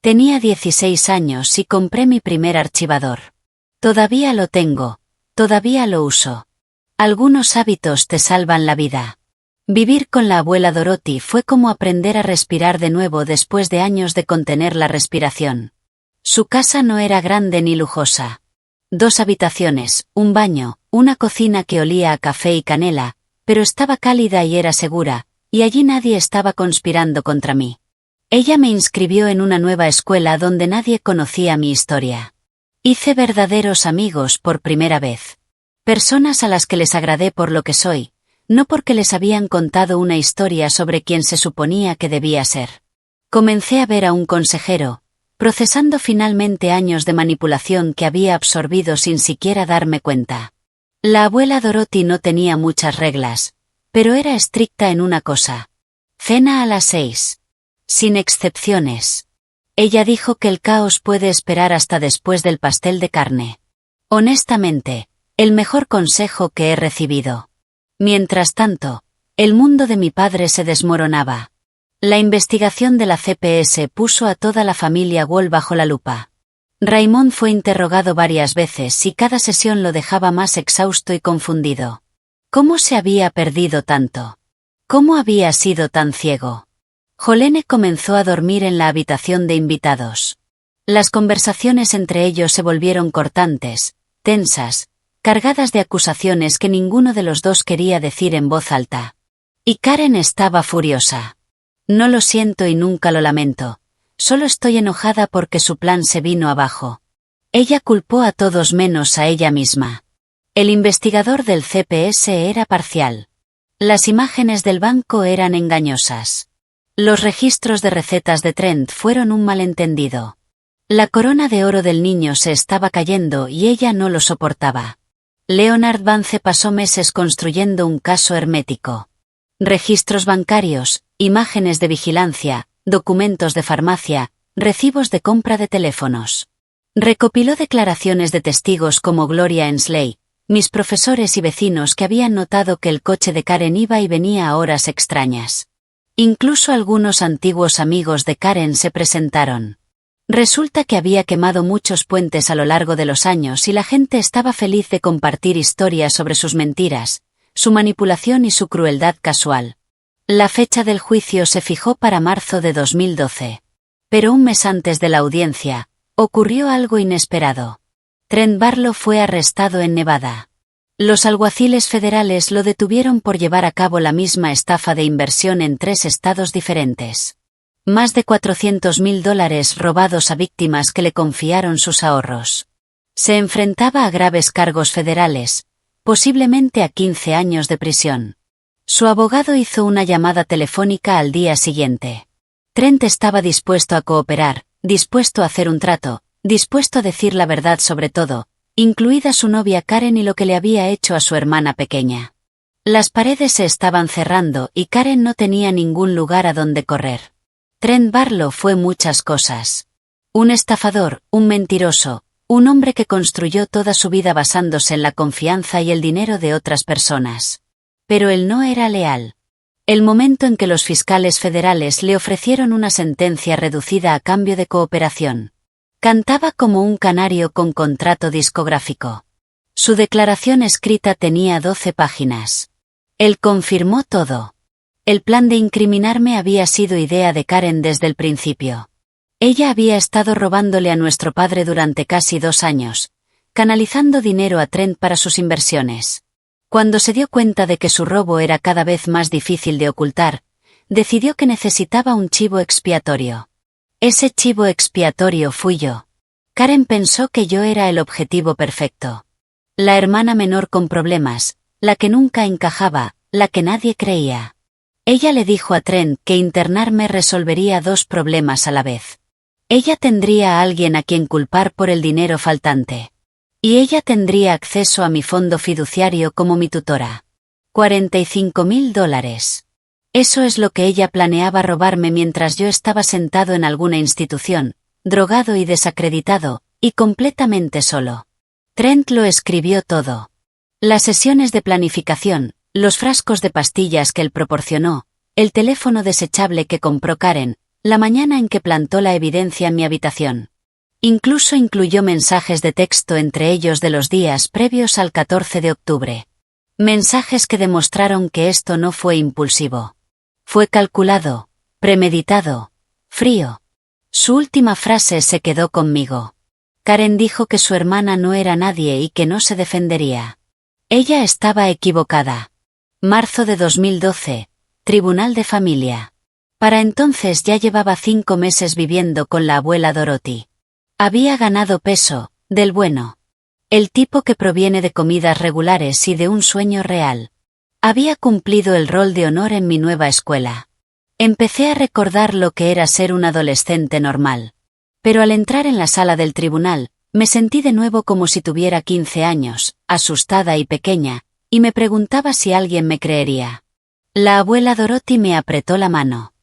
A: Tenía 16 años y compré mi primer archivador. Todavía lo tengo, todavía lo uso. Algunos hábitos te salvan la vida. Vivir con la abuela Dorothy fue como aprender a respirar de nuevo después de años de contener la respiración. Su casa no era grande ni lujosa. 2 habitaciones, un baño, una cocina que olía a café y canela, pero estaba cálida y era segura, y allí nadie estaba conspirando contra mí. Ella me inscribió en una nueva escuela donde nadie conocía mi historia. Hice verdaderos amigos por primera vez. Personas a las que les agradé por lo que soy, no porque les habían contado una historia sobre quien se suponía que debía ser. Comencé a ver a un consejero, procesando finalmente años de manipulación que había absorbido sin siquiera darme cuenta. La abuela Dorothy no tenía muchas reglas, pero era estricta en una cosa. Cena a las 6. Sin excepciones. Ella dijo que el caos puede esperar hasta después del pastel de carne. Honestamente, el mejor consejo que he recibido. Mientras tanto, el mundo de mi padre se desmoronaba. La investigación de la CPS puso a toda la familia Wall bajo la lupa. Raymond fue interrogado varias veces y cada sesión lo dejaba más exhausto y confundido. ¿Cómo se había perdido tanto? ¿Cómo había sido tan ciego? Jolene comenzó a dormir en la habitación de invitados. Las conversaciones entre ellos se volvieron cortantes, tensas, cargadas de acusaciones que ninguno de los dos quería decir en voz alta. Y Karen estaba furiosa. No lo siento y nunca lo lamento. Solo estoy enojada porque su plan se vino abajo. Ella culpó a todos menos a ella misma. El investigador del CPS era parcial. Las imágenes del banco eran engañosas. Los registros de recetas de Trent fueron un malentendido. La corona de oro del niño se estaba cayendo y ella no lo soportaba. Leonard Vance pasó meses construyendo un caso hermético. Registros bancarios, imágenes de vigilancia, documentos de farmacia, recibos de compra de teléfonos. Recopiló declaraciones de testigos como Gloria Ensley, mis profesores y vecinos que habían notado que el coche de Karen iba y venía a horas extrañas. Incluso algunos antiguos amigos de Karen se presentaron. Resulta que había quemado muchos puentes a lo largo de los años y la gente estaba feliz de compartir historias sobre sus mentiras, su manipulación y su crueldad casual. La fecha del juicio se fijó para marzo de 2012. Pero un mes antes de la audiencia, ocurrió algo inesperado. Trent Barlow fue arrestado en Nevada. Los alguaciles federales lo detuvieron por llevar a cabo la misma estafa de inversión en 3 estados diferentes. Más de $400,000 robados a víctimas que le confiaron sus ahorros. Se enfrentaba a graves cargos federales, posiblemente a 15 años de prisión. Su abogado hizo una llamada telefónica al día siguiente. Trent estaba dispuesto a cooperar, dispuesto a hacer un trato, dispuesto a decir la verdad sobre todo, incluida su novia Karen y lo que le había hecho a su hermana pequeña. Las paredes se estaban cerrando y Karen no tenía ningún lugar a donde correr. Trent Barlow fue muchas cosas. Un estafador, un mentiroso, un hombre que construyó toda su vida basándose en la confianza y el dinero de otras personas. Pero él no era leal. El momento en que los fiscales federales le ofrecieron una sentencia reducida a cambio de cooperación. Cantaba como un canario con contrato discográfico. Su declaración escrita tenía 12 páginas. Él confirmó todo. El plan de incriminarme había sido idea de Karen desde el principio. Ella había estado robándole a nuestro padre durante casi 2 años, canalizando dinero a Trent para sus inversiones. Cuando se dio cuenta de que su robo era cada vez más difícil de ocultar, decidió que necesitaba un chivo expiatorio. Ese chivo expiatorio fui yo. Karen pensó que yo era el objetivo perfecto. La hermana menor con problemas, la que nunca encajaba, la que nadie creía. Ella le dijo a Trent que internarme resolvería 2 problemas a la vez. Ella tendría a alguien a quien culpar por el dinero faltante. Y ella tendría acceso a mi fondo fiduciario como mi tutora. $45.000. Eso es lo que ella planeaba robarme mientras yo estaba sentado en alguna institución, drogado y desacreditado, y completamente solo. Trent lo escribió todo. Las sesiones de planificación, los frascos de pastillas que él proporcionó, el teléfono desechable que compró Karen, la mañana en que plantó la evidencia en mi habitación. Incluso incluyó mensajes de texto entre ellos de los días previos al 14 de octubre. Mensajes que demostraron que esto no fue impulsivo. Fue calculado, premeditado, frío. Su última frase se quedó conmigo. Karen dijo que su hermana no era nadie y que no se defendería. Ella estaba equivocada. Marzo de 2012, Tribunal de Familia. Para entonces ya llevaba 5 meses viviendo con la abuela Dorothy. Había ganado peso, del bueno. El tipo que proviene de comidas regulares y de un sueño real. Había cumplido el rol de honor en mi nueva escuela. Empecé a recordar lo que era ser un adolescente normal. Pero al entrar en la sala del tribunal, me sentí de nuevo como si tuviera 15 años, asustada y pequeña, y me preguntaba si alguien me creería. La abuela Dorothy me apretó la mano.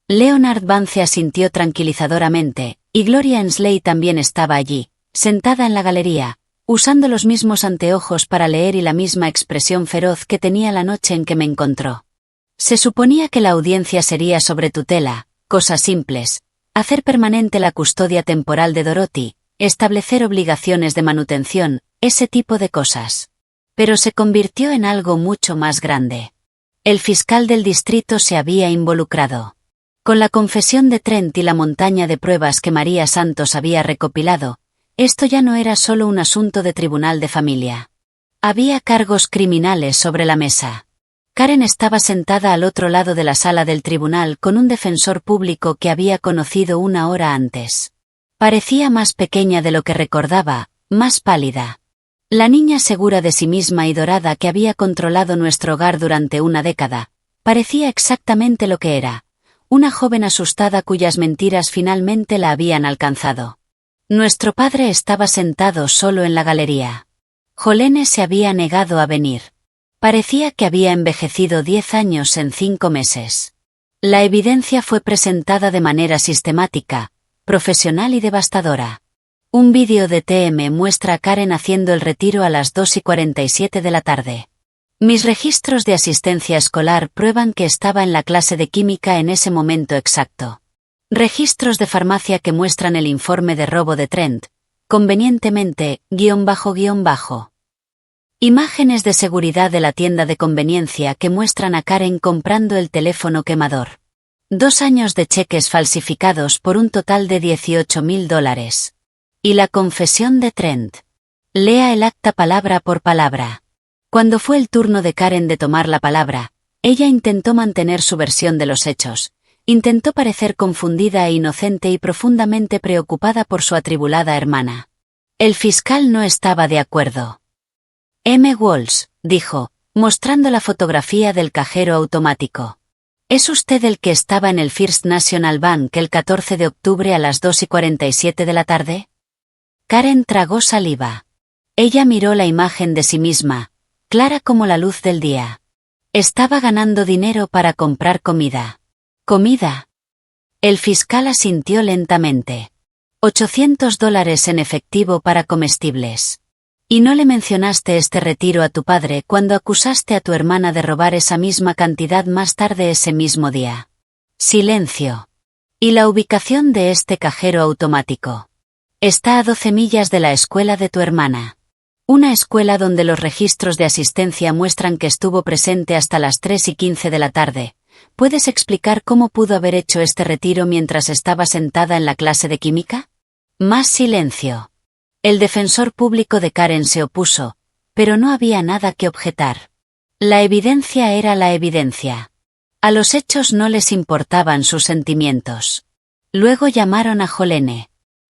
A: Leonard Vance asintió tranquilizadoramente, y Gloria Ensley también estaba allí, sentada en la galería, usando los mismos anteojos para leer y la misma expresión feroz que tenía la noche en que me encontró. Se suponía que la audiencia sería sobre tutela, cosas simples, hacer permanente la custodia temporal de Dorothy, establecer obligaciones de manutención, ese tipo de cosas. Pero se convirtió en algo mucho más grande. El fiscal del distrito se había involucrado. Con la confesión de Trent y la montaña de pruebas que María Santos había recopilado, esto ya no era solo un asunto de tribunal de familia. Había cargos criminales sobre la mesa. Karen estaba sentada al otro lado de la sala del tribunal con un defensor público que había conocido 1 hora antes. Parecía más pequeña de lo que recordaba, más pálida. La niña segura de sí misma y dorada que había controlado nuestro hogar durante una década, parecía exactamente lo que era, una joven asustada cuyas mentiras finalmente la habían alcanzado. Nuestro padre estaba sentado solo en la galería. Jolene se había negado a venir. Parecía que había envejecido 10 años en 5 meses. La evidencia fue presentada de manera sistemática, profesional y devastadora. Un vídeo de TM muestra a Karen haciendo el retiro a las 2:47 de la tarde. Mis registros de asistencia escolar prueban que estaba en la clase de química en ese momento exacto. Registros de farmacia que muestran el informe de robo de Trent, convenientemente, __. Imágenes de seguridad de la tienda de conveniencia que muestran a Karen comprando el teléfono quemador. 2 años de cheques falsificados por un total de $18.000. Y la confesión de Trent. Lea el acta palabra por palabra. Cuando fue el turno de Karen de tomar la palabra, ella intentó mantener su versión de los hechos. Intentó parecer confundida e inocente y profundamente preocupada por su atribulada hermana. El fiscal no estaba de acuerdo. M. Walsh, dijo, mostrando la fotografía del cajero automático. ¿Es usted el que estaba en el First National Bank el 14 de octubre a las 2:47 de la tarde? Karen tragó saliva. Ella miró la imagen de sí misma, clara como la luz del día. Estaba ganando dinero para comprar comida. ¿Comida? El fiscal asintió lentamente. $800 en efectivo para comestibles. ¿Y no le mencionaste este retiro a tu padre cuando acusaste a tu hermana de robar esa misma cantidad más tarde ese mismo día? Silencio. ¿Y la ubicación de este cajero automático? Está a 12 millas de la escuela de tu hermana. Una escuela donde los registros de asistencia muestran que estuvo presente hasta las 3:15 de la tarde, ¿puedes explicar cómo pudo haber hecho este retiro mientras estaba sentada en la clase de química? Más silencio. El defensor público de Karen se opuso, pero no había nada que objetar. La evidencia era la evidencia. A los hechos no les importaban sus sentimientos. Luego llamaron a Jolene.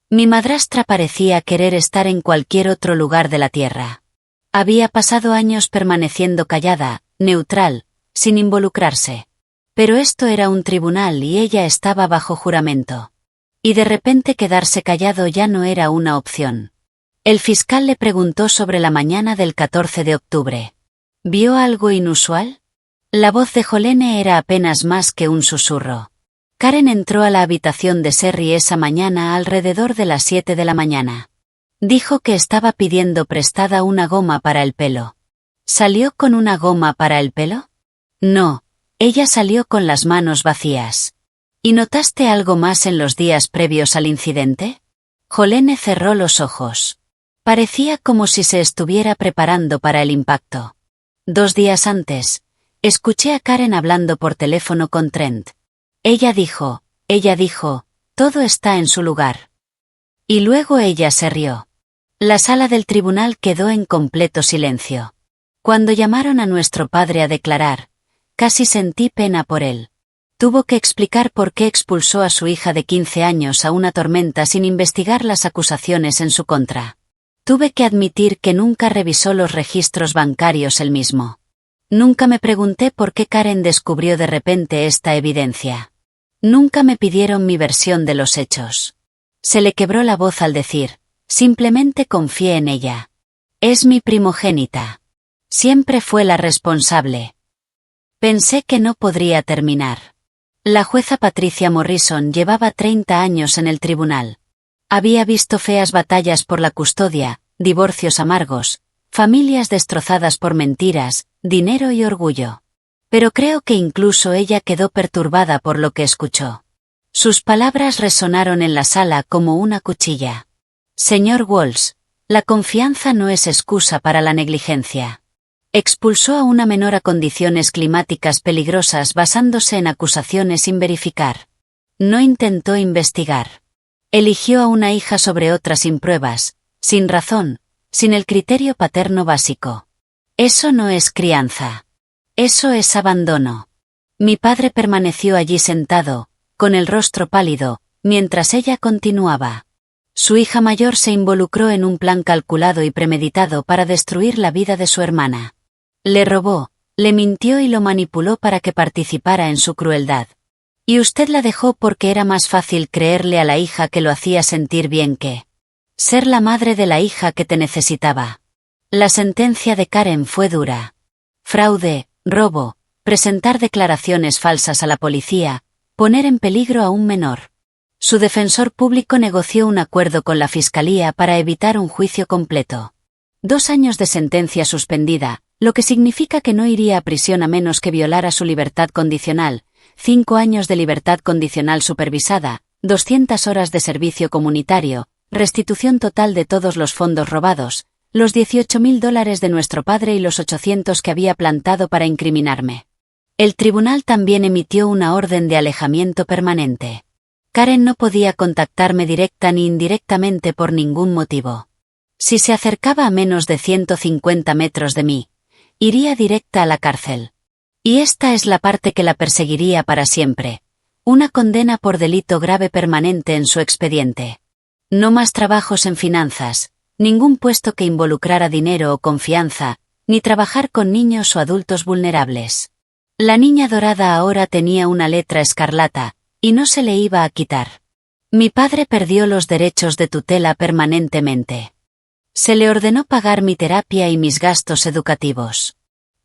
A: Mi madrastra parecía querer estar en cualquier otro lugar de la tierra. Había pasado años permaneciendo callada, neutral, sin involucrarse. Pero esto era un tribunal y ella estaba bajo juramento. Y de repente quedarse callado ya no era una opción. El fiscal le preguntó sobre la mañana del 14 de octubre. ¿Vio algo inusual? La voz de Jolene era apenas más que un susurro. Karen entró a la habitación de Sherry esa mañana alrededor de las 7 de la mañana. Dijo que estaba pidiendo prestada una goma para el pelo. ¿Salió con una goma para el pelo? No, ella salió con las manos vacías. ¿Y notaste algo más en los días previos al incidente? Jolene cerró los ojos. Parecía como si se estuviera preparando para el impacto. 2 días antes, escuché a Karen hablando por teléfono con Trent. Ella dijo, todo está en su lugar. Y luego ella se rió. La sala del tribunal quedó en completo silencio. Cuando llamaron a nuestro padre a declarar, casi sentí pena por él. Tuvo que explicar por qué expulsó a su hija de 15 años a una tormenta sin investigar las acusaciones en su contra. Tuve que admitir que nunca revisó los registros bancarios él mismo. Nunca me pregunté por qué Karen descubrió de repente esta evidencia. Nunca me pidieron mi versión de los hechos. Se le quebró la voz al decir, simplemente confié en ella. Es mi primogénita. Siempre fue la responsable. Pensé que no podría terminar. La jueza Patricia Morrison llevaba 30 años en el tribunal. Había visto feas batallas por la custodia, divorcios amargos, familias destrozadas por mentiras, dinero y orgullo. Pero creo que incluso ella quedó perturbada por lo que escuchó. Sus palabras resonaron en la sala como una cuchilla. Señor Walsh, la confianza no es excusa para la negligencia. Expulsó a una menor a condiciones climáticas peligrosas basándose en acusaciones sin verificar. No intentó investigar. Eligió a una hija sobre otra sin pruebas, sin razón, sin el criterio paterno básico. Eso no es crianza. Eso es abandono. Mi padre permaneció allí sentado, con el rostro pálido, mientras ella continuaba. Su hija mayor se involucró en un plan calculado y premeditado para destruir la vida de su hermana. Le robó, le mintió y lo manipuló para que participara en su crueldad. Y usted la dejó porque era más fácil creerle a la hija que lo hacía sentir bien que ser la madre de la hija que te necesitaba. La sentencia de Karen fue dura. Fraude, robo, presentar declaraciones falsas a la policía, poner en peligro a un menor. Su defensor público negoció un acuerdo con la fiscalía para evitar un juicio completo. 2 años de sentencia suspendida, lo que significa que no iría a prisión a menos que violara su libertad condicional, 5 años de libertad condicional supervisada, 200 horas de servicio comunitario, restitución total de todos los fondos robados, los $18.000 de nuestro padre y los 800 que había plantado para incriminarme. El tribunal también emitió una orden de alejamiento permanente. Karen no podía contactarme directa ni indirectamente por ningún motivo. Si se acercaba a menos de 150 metros de mí, iría directa a la cárcel. Y esta es la parte que la perseguiría para siempre. Una condena por delito grave permanente en su expediente. No más trabajos en finanzas, ningún puesto que involucrara dinero o confianza, ni trabajar con niños o adultos vulnerables. La niña dorada ahora tenía una letra escarlata, y no se le iba a quitar. Mi padre perdió los derechos de tutela permanentemente. Se le ordenó pagar mi terapia y mis gastos educativos.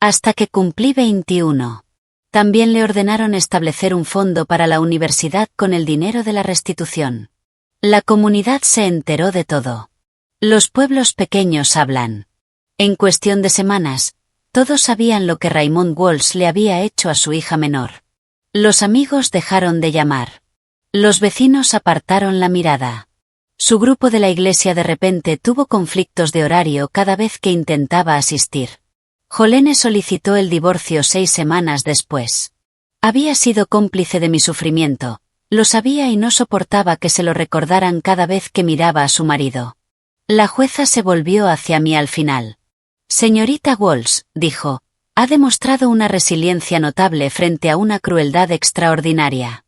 A: Hasta que cumplí 21. También le ordenaron establecer un fondo para la universidad con el dinero de la restitución. La comunidad se enteró de todo. Los pueblos pequeños hablan. En cuestión de semanas, todos sabían lo que Raymond Walsh le había hecho a su hija menor. Los amigos dejaron de llamar. Los vecinos apartaron la mirada. Su grupo de la iglesia de repente tuvo conflictos de horario cada vez que intentaba asistir. Jolene solicitó el divorcio 6 semanas después. Había sido cómplice de mi sufrimiento, lo sabía y no soportaba que se lo recordaran cada vez que miraba a su marido. La jueza se volvió hacia mí al final. Señorita Walsh, dijo, ha demostrado una resiliencia notable frente a una crueldad extraordinaria.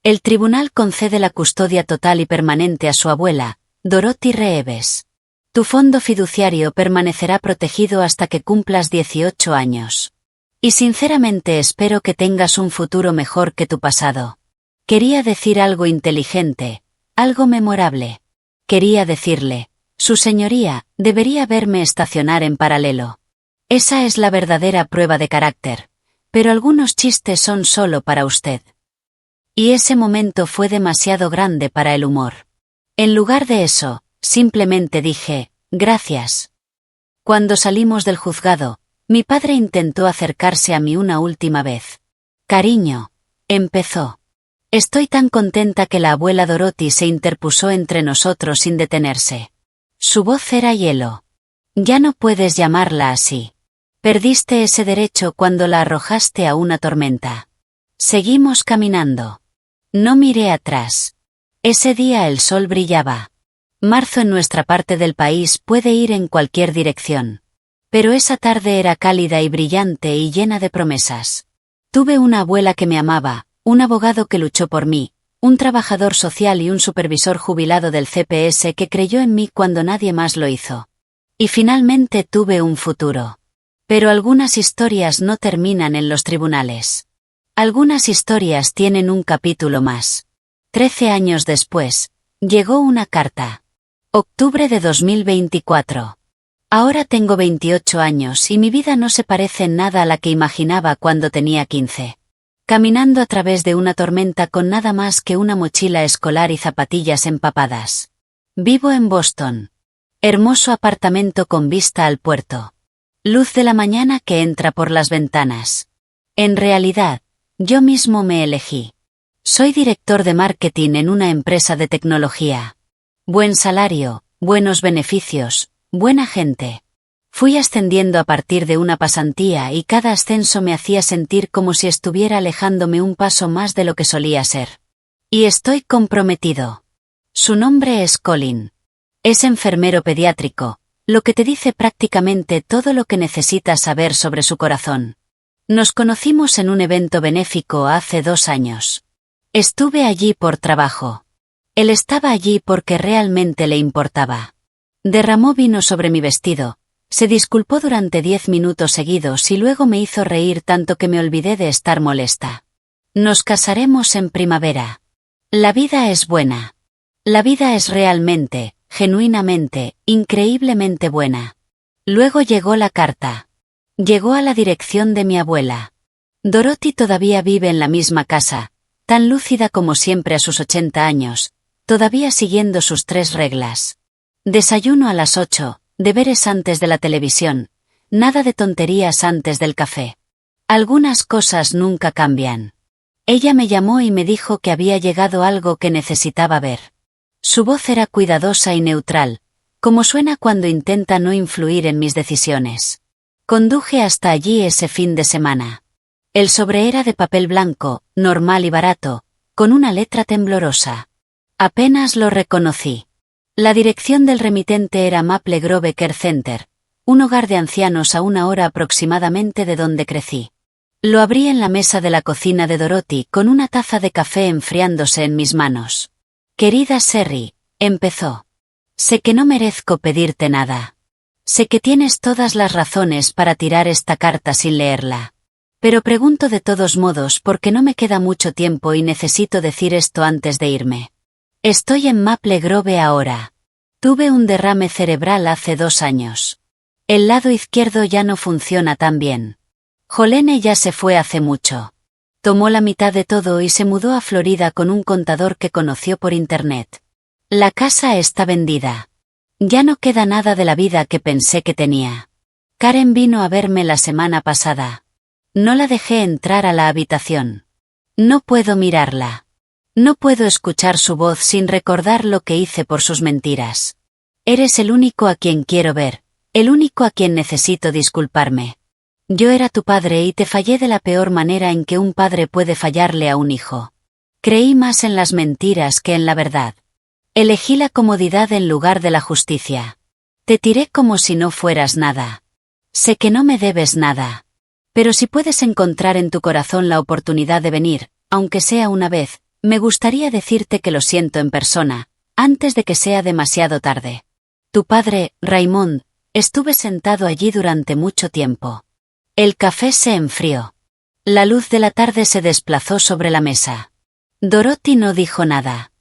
A: El tribunal concede la custodia total y permanente a su abuela, Dorothy Reeves. Tu fondo fiduciario permanecerá protegido hasta que cumplas 18 años. Y sinceramente espero que tengas un futuro mejor que tu pasado. Quería decir algo inteligente, algo memorable. Quería decirle, Su Señoría, debería verme estacionar en paralelo. Esa es la verdadera prueba de carácter, pero algunos chistes son solo para usted. Y ese momento fue demasiado grande para el humor. En lugar de eso, simplemente dije, gracias. Cuando salimos del juzgado, mi padre intentó acercarse a mí una última vez. Cariño, empezó. Estoy tan contenta que la abuela Dorothy se interpuso entre nosotros sin detenerse. Su voz era hielo. Ya no puedes llamarla así. Perdiste ese derecho cuando la arrojaste a una tormenta. Seguimos caminando. No miré atrás. Ese día el sol brillaba. Marzo en nuestra parte del país puede ir en cualquier dirección. Pero esa tarde era cálida y brillante y llena de promesas. Tuve una abuela que me amaba, un abogado que luchó por mí, un trabajador social y un supervisor jubilado del CPS que creyó en mí cuando nadie más lo hizo. Y finalmente tuve un futuro. Pero algunas historias no terminan en los tribunales. Algunas historias tienen un capítulo más. 13 años después, llegó una carta. Octubre de 2024. Ahora tengo 28 años y mi vida no se parece en nada a la que imaginaba cuando tenía 15. Caminando a través de una tormenta con nada más que una mochila escolar y zapatillas empapadas. Vivo en Boston. Hermoso apartamento con vista al puerto. Luz de la mañana que entra por las ventanas. En realidad, yo mismo me elegí. Soy director de marketing en una empresa de tecnología. Buen salario, buenos beneficios, buena gente. Fui ascendiendo a partir de una pasantía y cada ascenso me hacía sentir como si estuviera alejándome un paso más de lo que solía ser. Y estoy comprometido. Su nombre es Colin. Es enfermero pediátrico, lo que te dice prácticamente todo lo que necesitas saber sobre su corazón. Nos conocimos en un evento benéfico hace 2 años. Estuve allí por trabajo. Él estaba allí porque realmente le importaba. Derramó vino sobre mi vestido, se disculpó durante 10 minutos seguidos y luego me hizo reír tanto que me olvidé de estar molesta. Nos casaremos en primavera. La vida es buena. La vida es realmente, genuinamente, increíblemente buena. Luego llegó la carta. Llegó a la dirección de mi abuela. Dorothy todavía vive en la misma casa, tan lúcida como siempre a sus 80 años, todavía siguiendo sus 3 reglas. Desayuno a las 8, deberes antes de la televisión, nada de tonterías antes del café. Algunas cosas nunca cambian. Ella me llamó y me dijo que había llegado algo que necesitaba ver. Su voz era cuidadosa y neutral, como suena cuando intenta no influir en mis decisiones. Conduje hasta allí ese fin de semana. El sobre era de papel blanco, normal y barato, con una letra temblorosa. Apenas lo reconocí. La dirección del remitente era Maple Grove Care Center, un hogar de ancianos a 1 hora aproximadamente de donde crecí. Lo abrí en la mesa de la cocina de Dorothy con una taza de café enfriándose en mis manos. Querida Sherry, empezó. Sé que no merezco pedirte nada. Sé que tienes todas las razones para tirar esta carta sin leerla. Pero pregunto de todos modos porque no me queda mucho tiempo y necesito decir esto antes de irme. Estoy en Maple Grove ahora. Tuve un derrame cerebral hace 2 años. El lado izquierdo ya no funciona tan bien. Jolene ya se fue hace mucho. Tomó la mitad de todo y se mudó a Florida con un contador que conoció por internet. La casa está vendida. Ya no queda nada de la vida que pensé que tenía. Karen vino a verme la semana pasada. No la dejé entrar a la habitación. No puedo mirarla. No puedo escuchar su voz sin recordar lo que hice por sus mentiras. Eres el único a quien quiero ver, el único a quien necesito disculparme. Yo era tu padre y te fallé de la peor manera en que un padre puede fallarle a un hijo. Creí más en las mentiras que en la verdad. Elegí la comodidad en lugar de la justicia. Te tiré como si no fueras nada. Sé que no me debes nada. Pero si puedes encontrar en tu corazón la oportunidad de venir, aunque sea una vez, me gustaría decirte que lo siento en persona, antes de que sea demasiado tarde. Tu padre, Raymond, estuve sentado allí durante mucho tiempo. El café se enfrió. La luz de la tarde se desplazó sobre la mesa. Dorothy no dijo nada.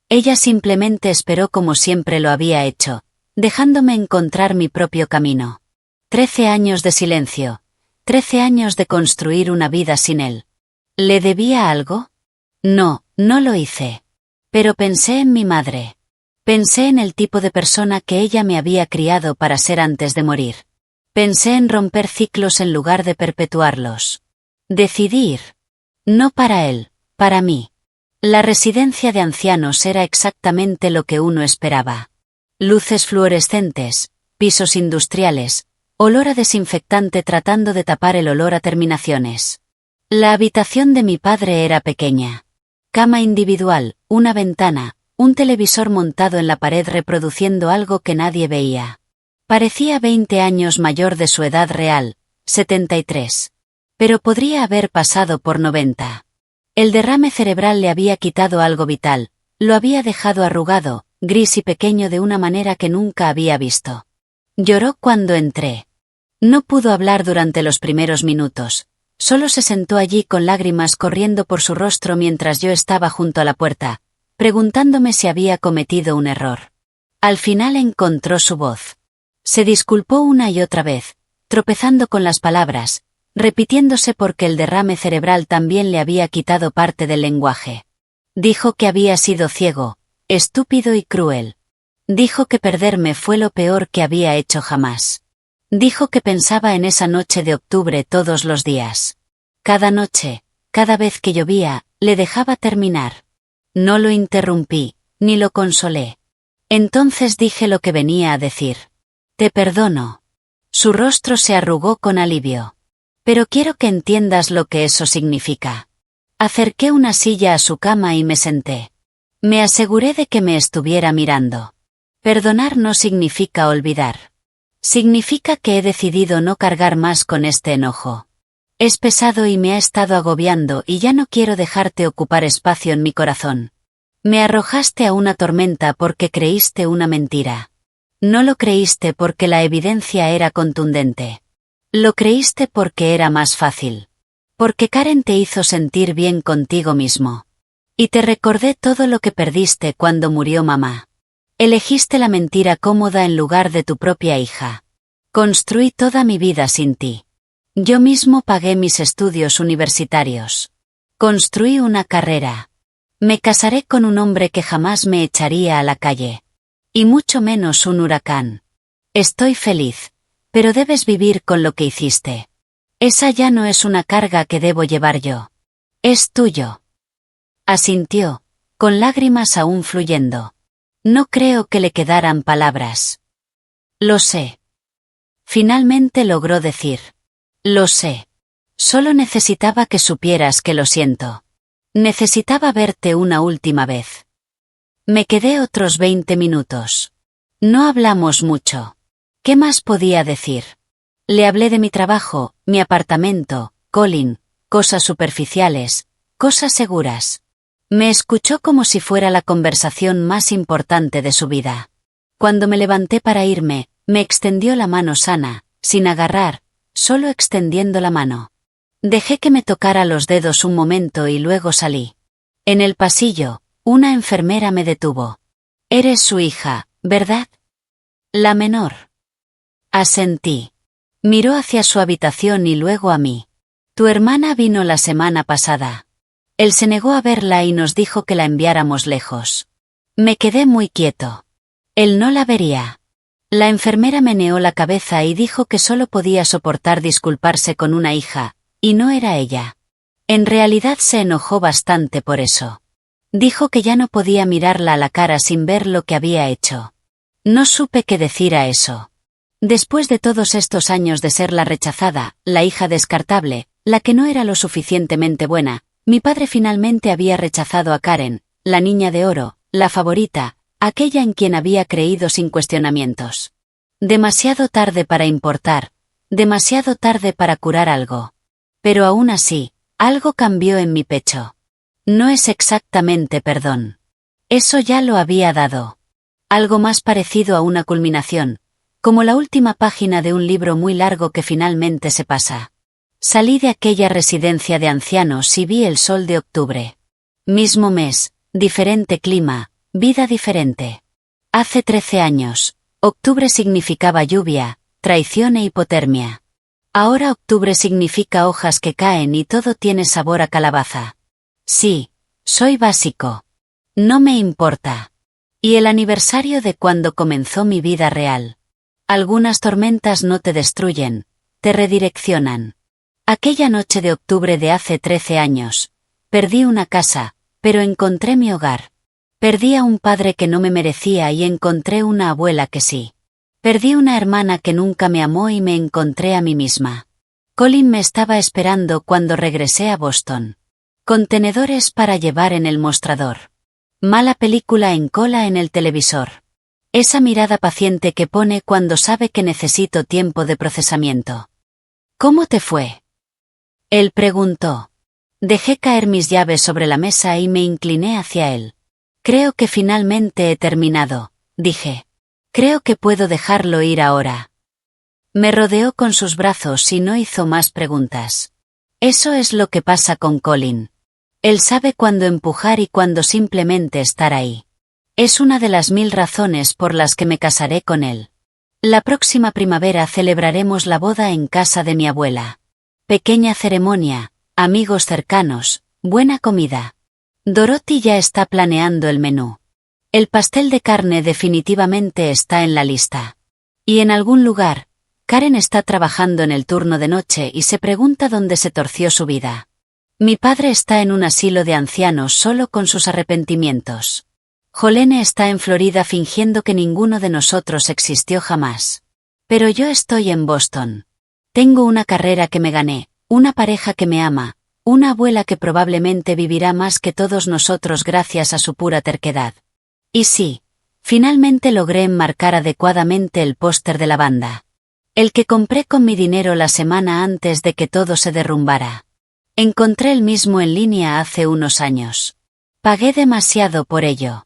A: Ella simplemente esperó como siempre lo había hecho, dejándome encontrar mi propio camino. 13 años de silencio. 13 años de construir una vida sin él. ¿Le debía algo? No, no lo hice. Pero pensé en mi madre. Pensé en el tipo de persona que ella me había criado para ser antes de morir. Pensé en romper ciclos en lugar de perpetuarlos. Decidí ir. No para él, para mí. La residencia de ancianos era exactamente lo que uno esperaba. Luces fluorescentes, pisos industriales, olor a desinfectante tratando de tapar el olor a terminaciones. La habitación de mi padre era pequeña. Cama individual, una ventana, un televisor montado en la pared reproduciendo algo que nadie veía. Parecía 20 años mayor de su edad real, 73. Pero podría haber pasado por 90. El derrame cerebral le había quitado algo vital, lo había dejado arrugado, gris y pequeño de una manera que nunca había visto. Lloró cuando entré. No pudo hablar durante los primeros minutos, solo se sentó allí con lágrimas corriendo por su rostro mientras yo estaba junto a la puerta, preguntándome si había cometido un error. Al final encontró su voz. Se disculpó una y otra vez, tropezando con las palabras, repitiéndose porque el derrame cerebral también le había quitado parte del lenguaje. Dijo que había sido ciego, estúpido y cruel. Dijo que perderme fue lo peor que había hecho jamás. Dijo que pensaba en esa noche de octubre todos los días. Cada noche, cada vez que llovía, le dejaba terminar. No lo interrumpí, ni lo consolé. Entonces dije lo que venía a decir. Te perdono. Su rostro se arrugó con alivio. Pero quiero que entiendas lo que eso significa. Acerqué una silla a su cama y me senté. Me aseguré de que me estuviera mirando. Perdonar no significa olvidar. Significa que he decidido no cargar más con este enojo. Es pesado y me ha estado agobiando y ya no quiero dejarte ocupar espacio en mi corazón. Me arrojaste a una tormenta porque creíste una mentira. No lo creíste porque la evidencia era contundente. Lo creíste porque era más fácil. Porque Karen te hizo sentir bien contigo mismo. Y te recordé todo lo que perdiste cuando murió mamá. Elegiste la mentira cómoda en lugar de tu propia hija. Construí toda mi vida sin ti. Yo mismo pagué mis estudios universitarios. Construí una carrera. Me casaré con un hombre que jamás me echaría a la calle. Y mucho menos un huracán. Estoy feliz, pero debes vivir con lo que hiciste. Esa ya no es una carga que debo llevar yo. Es tuyo. Asintió, con lágrimas aún fluyendo. No creo que le quedaran palabras. Lo sé. Finalmente logró decir. Lo sé. Solo necesitaba que supieras que lo siento. Necesitaba verte una última vez. Me quedé otros 20 minutos. No hablamos mucho. ¿Qué más podía decir? Le hablé de mi trabajo, mi apartamento, Colin, cosas superficiales, cosas seguras. Me escuchó como si fuera la conversación más importante de su vida. Cuando me levanté para irme, me extendió la mano sana, sin agarrar, solo extendiendo la mano. Dejé que me tocara los dedos un momento y luego salí. En el pasillo, una enfermera me detuvo. Eres su hija, ¿verdad? La menor. Asentí. Miró hacia su habitación y luego a mí. Tu hermana vino la semana pasada. Él se negó a verla y nos dijo que la enviáramos lejos. Me quedé muy quieto. Él no la vería. La enfermera meneó la cabeza y dijo que solo podía soportar disculparse con una hija, y no era ella. En realidad se enojó bastante por eso. Dijo que ya no podía mirarla a la cara sin ver lo que había hecho. No supe qué decir a eso. Después de todos estos años de ser la rechazada, la hija descartable, la que no era lo suficientemente buena, mi padre finalmente había rechazado a Karen, la niña de oro, la favorita, aquella en quien había creído sin cuestionamientos. Demasiado tarde para importar, demasiado tarde para curar algo. Pero aún así, algo cambió en mi pecho. No es exactamente perdón. Eso ya lo había dado. Algo más parecido a una culminación, como la última página de un libro muy largo que finalmente se pasa. Salí de aquella residencia de ancianos y vi el sol de octubre. Mismo mes, diferente clima, vida diferente. Hace 13 años, octubre significaba lluvia, traición e hipotermia. Ahora octubre significa hojas que caen y todo tiene sabor a calabaza. Sí, soy básico. No me importa. Y el aniversario de cuando comenzó mi vida real. Algunas tormentas no te destruyen, te redireccionan. Aquella noche de octubre de hace 13 años, perdí una casa, pero encontré mi hogar. Perdí a un padre que no me merecía y encontré una abuela que sí. Perdí una hermana que nunca me amó y me encontré a mí misma. Colin me estaba esperando cuando regresé a Boston. Contenedores para llevar en el mostrador. Mala película en cola en el televisor. Esa mirada paciente que pone cuando sabe que necesito tiempo de procesamiento. ¿Cómo te fue? Él preguntó. Dejé caer mis llaves sobre la mesa y me incliné hacia él. Creo que finalmente he terminado, dije. Creo que puedo dejarlo ir ahora. Me rodeó con sus brazos y no hizo más preguntas. Eso es lo que pasa con Colin. Él sabe cuándo empujar y cuándo simplemente estar ahí. Es una de las 1000 razones por las que me casaré con él. La próxima primavera celebraremos la boda en casa de mi abuela. Pequeña ceremonia, amigos cercanos, buena comida. Dorothy ya está planeando el menú. El pastel de carne definitivamente está en la lista. Y en algún lugar, Karen está trabajando en el turno de noche y se pregunta dónde se torció su vida. Mi padre está en un asilo de ancianos solo con sus arrepentimientos. Jolene está en Florida fingiendo que ninguno de nosotros existió jamás. Pero yo estoy en Boston. Tengo una carrera que me gané, una pareja que me ama, una abuela que probablemente vivirá más que todos nosotros gracias a su pura terquedad. Y sí, finalmente logré enmarcar adecuadamente el póster de la banda. El que compré con mi dinero la semana antes de que todo se derrumbara. Encontré el mismo en línea hace unos años. Pagué demasiado por ello.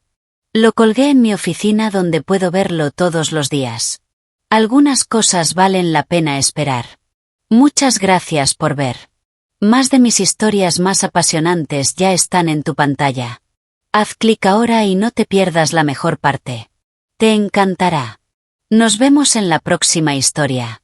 A: Lo colgué en mi oficina donde puedo verlo todos los días. Algunas cosas valen la pena esperar. Muchas gracias por ver. Más de mis historias más apasionantes ya están en tu pantalla. Haz clic ahora y no te pierdas la mejor parte. Te encantará. Nos vemos en la próxima historia.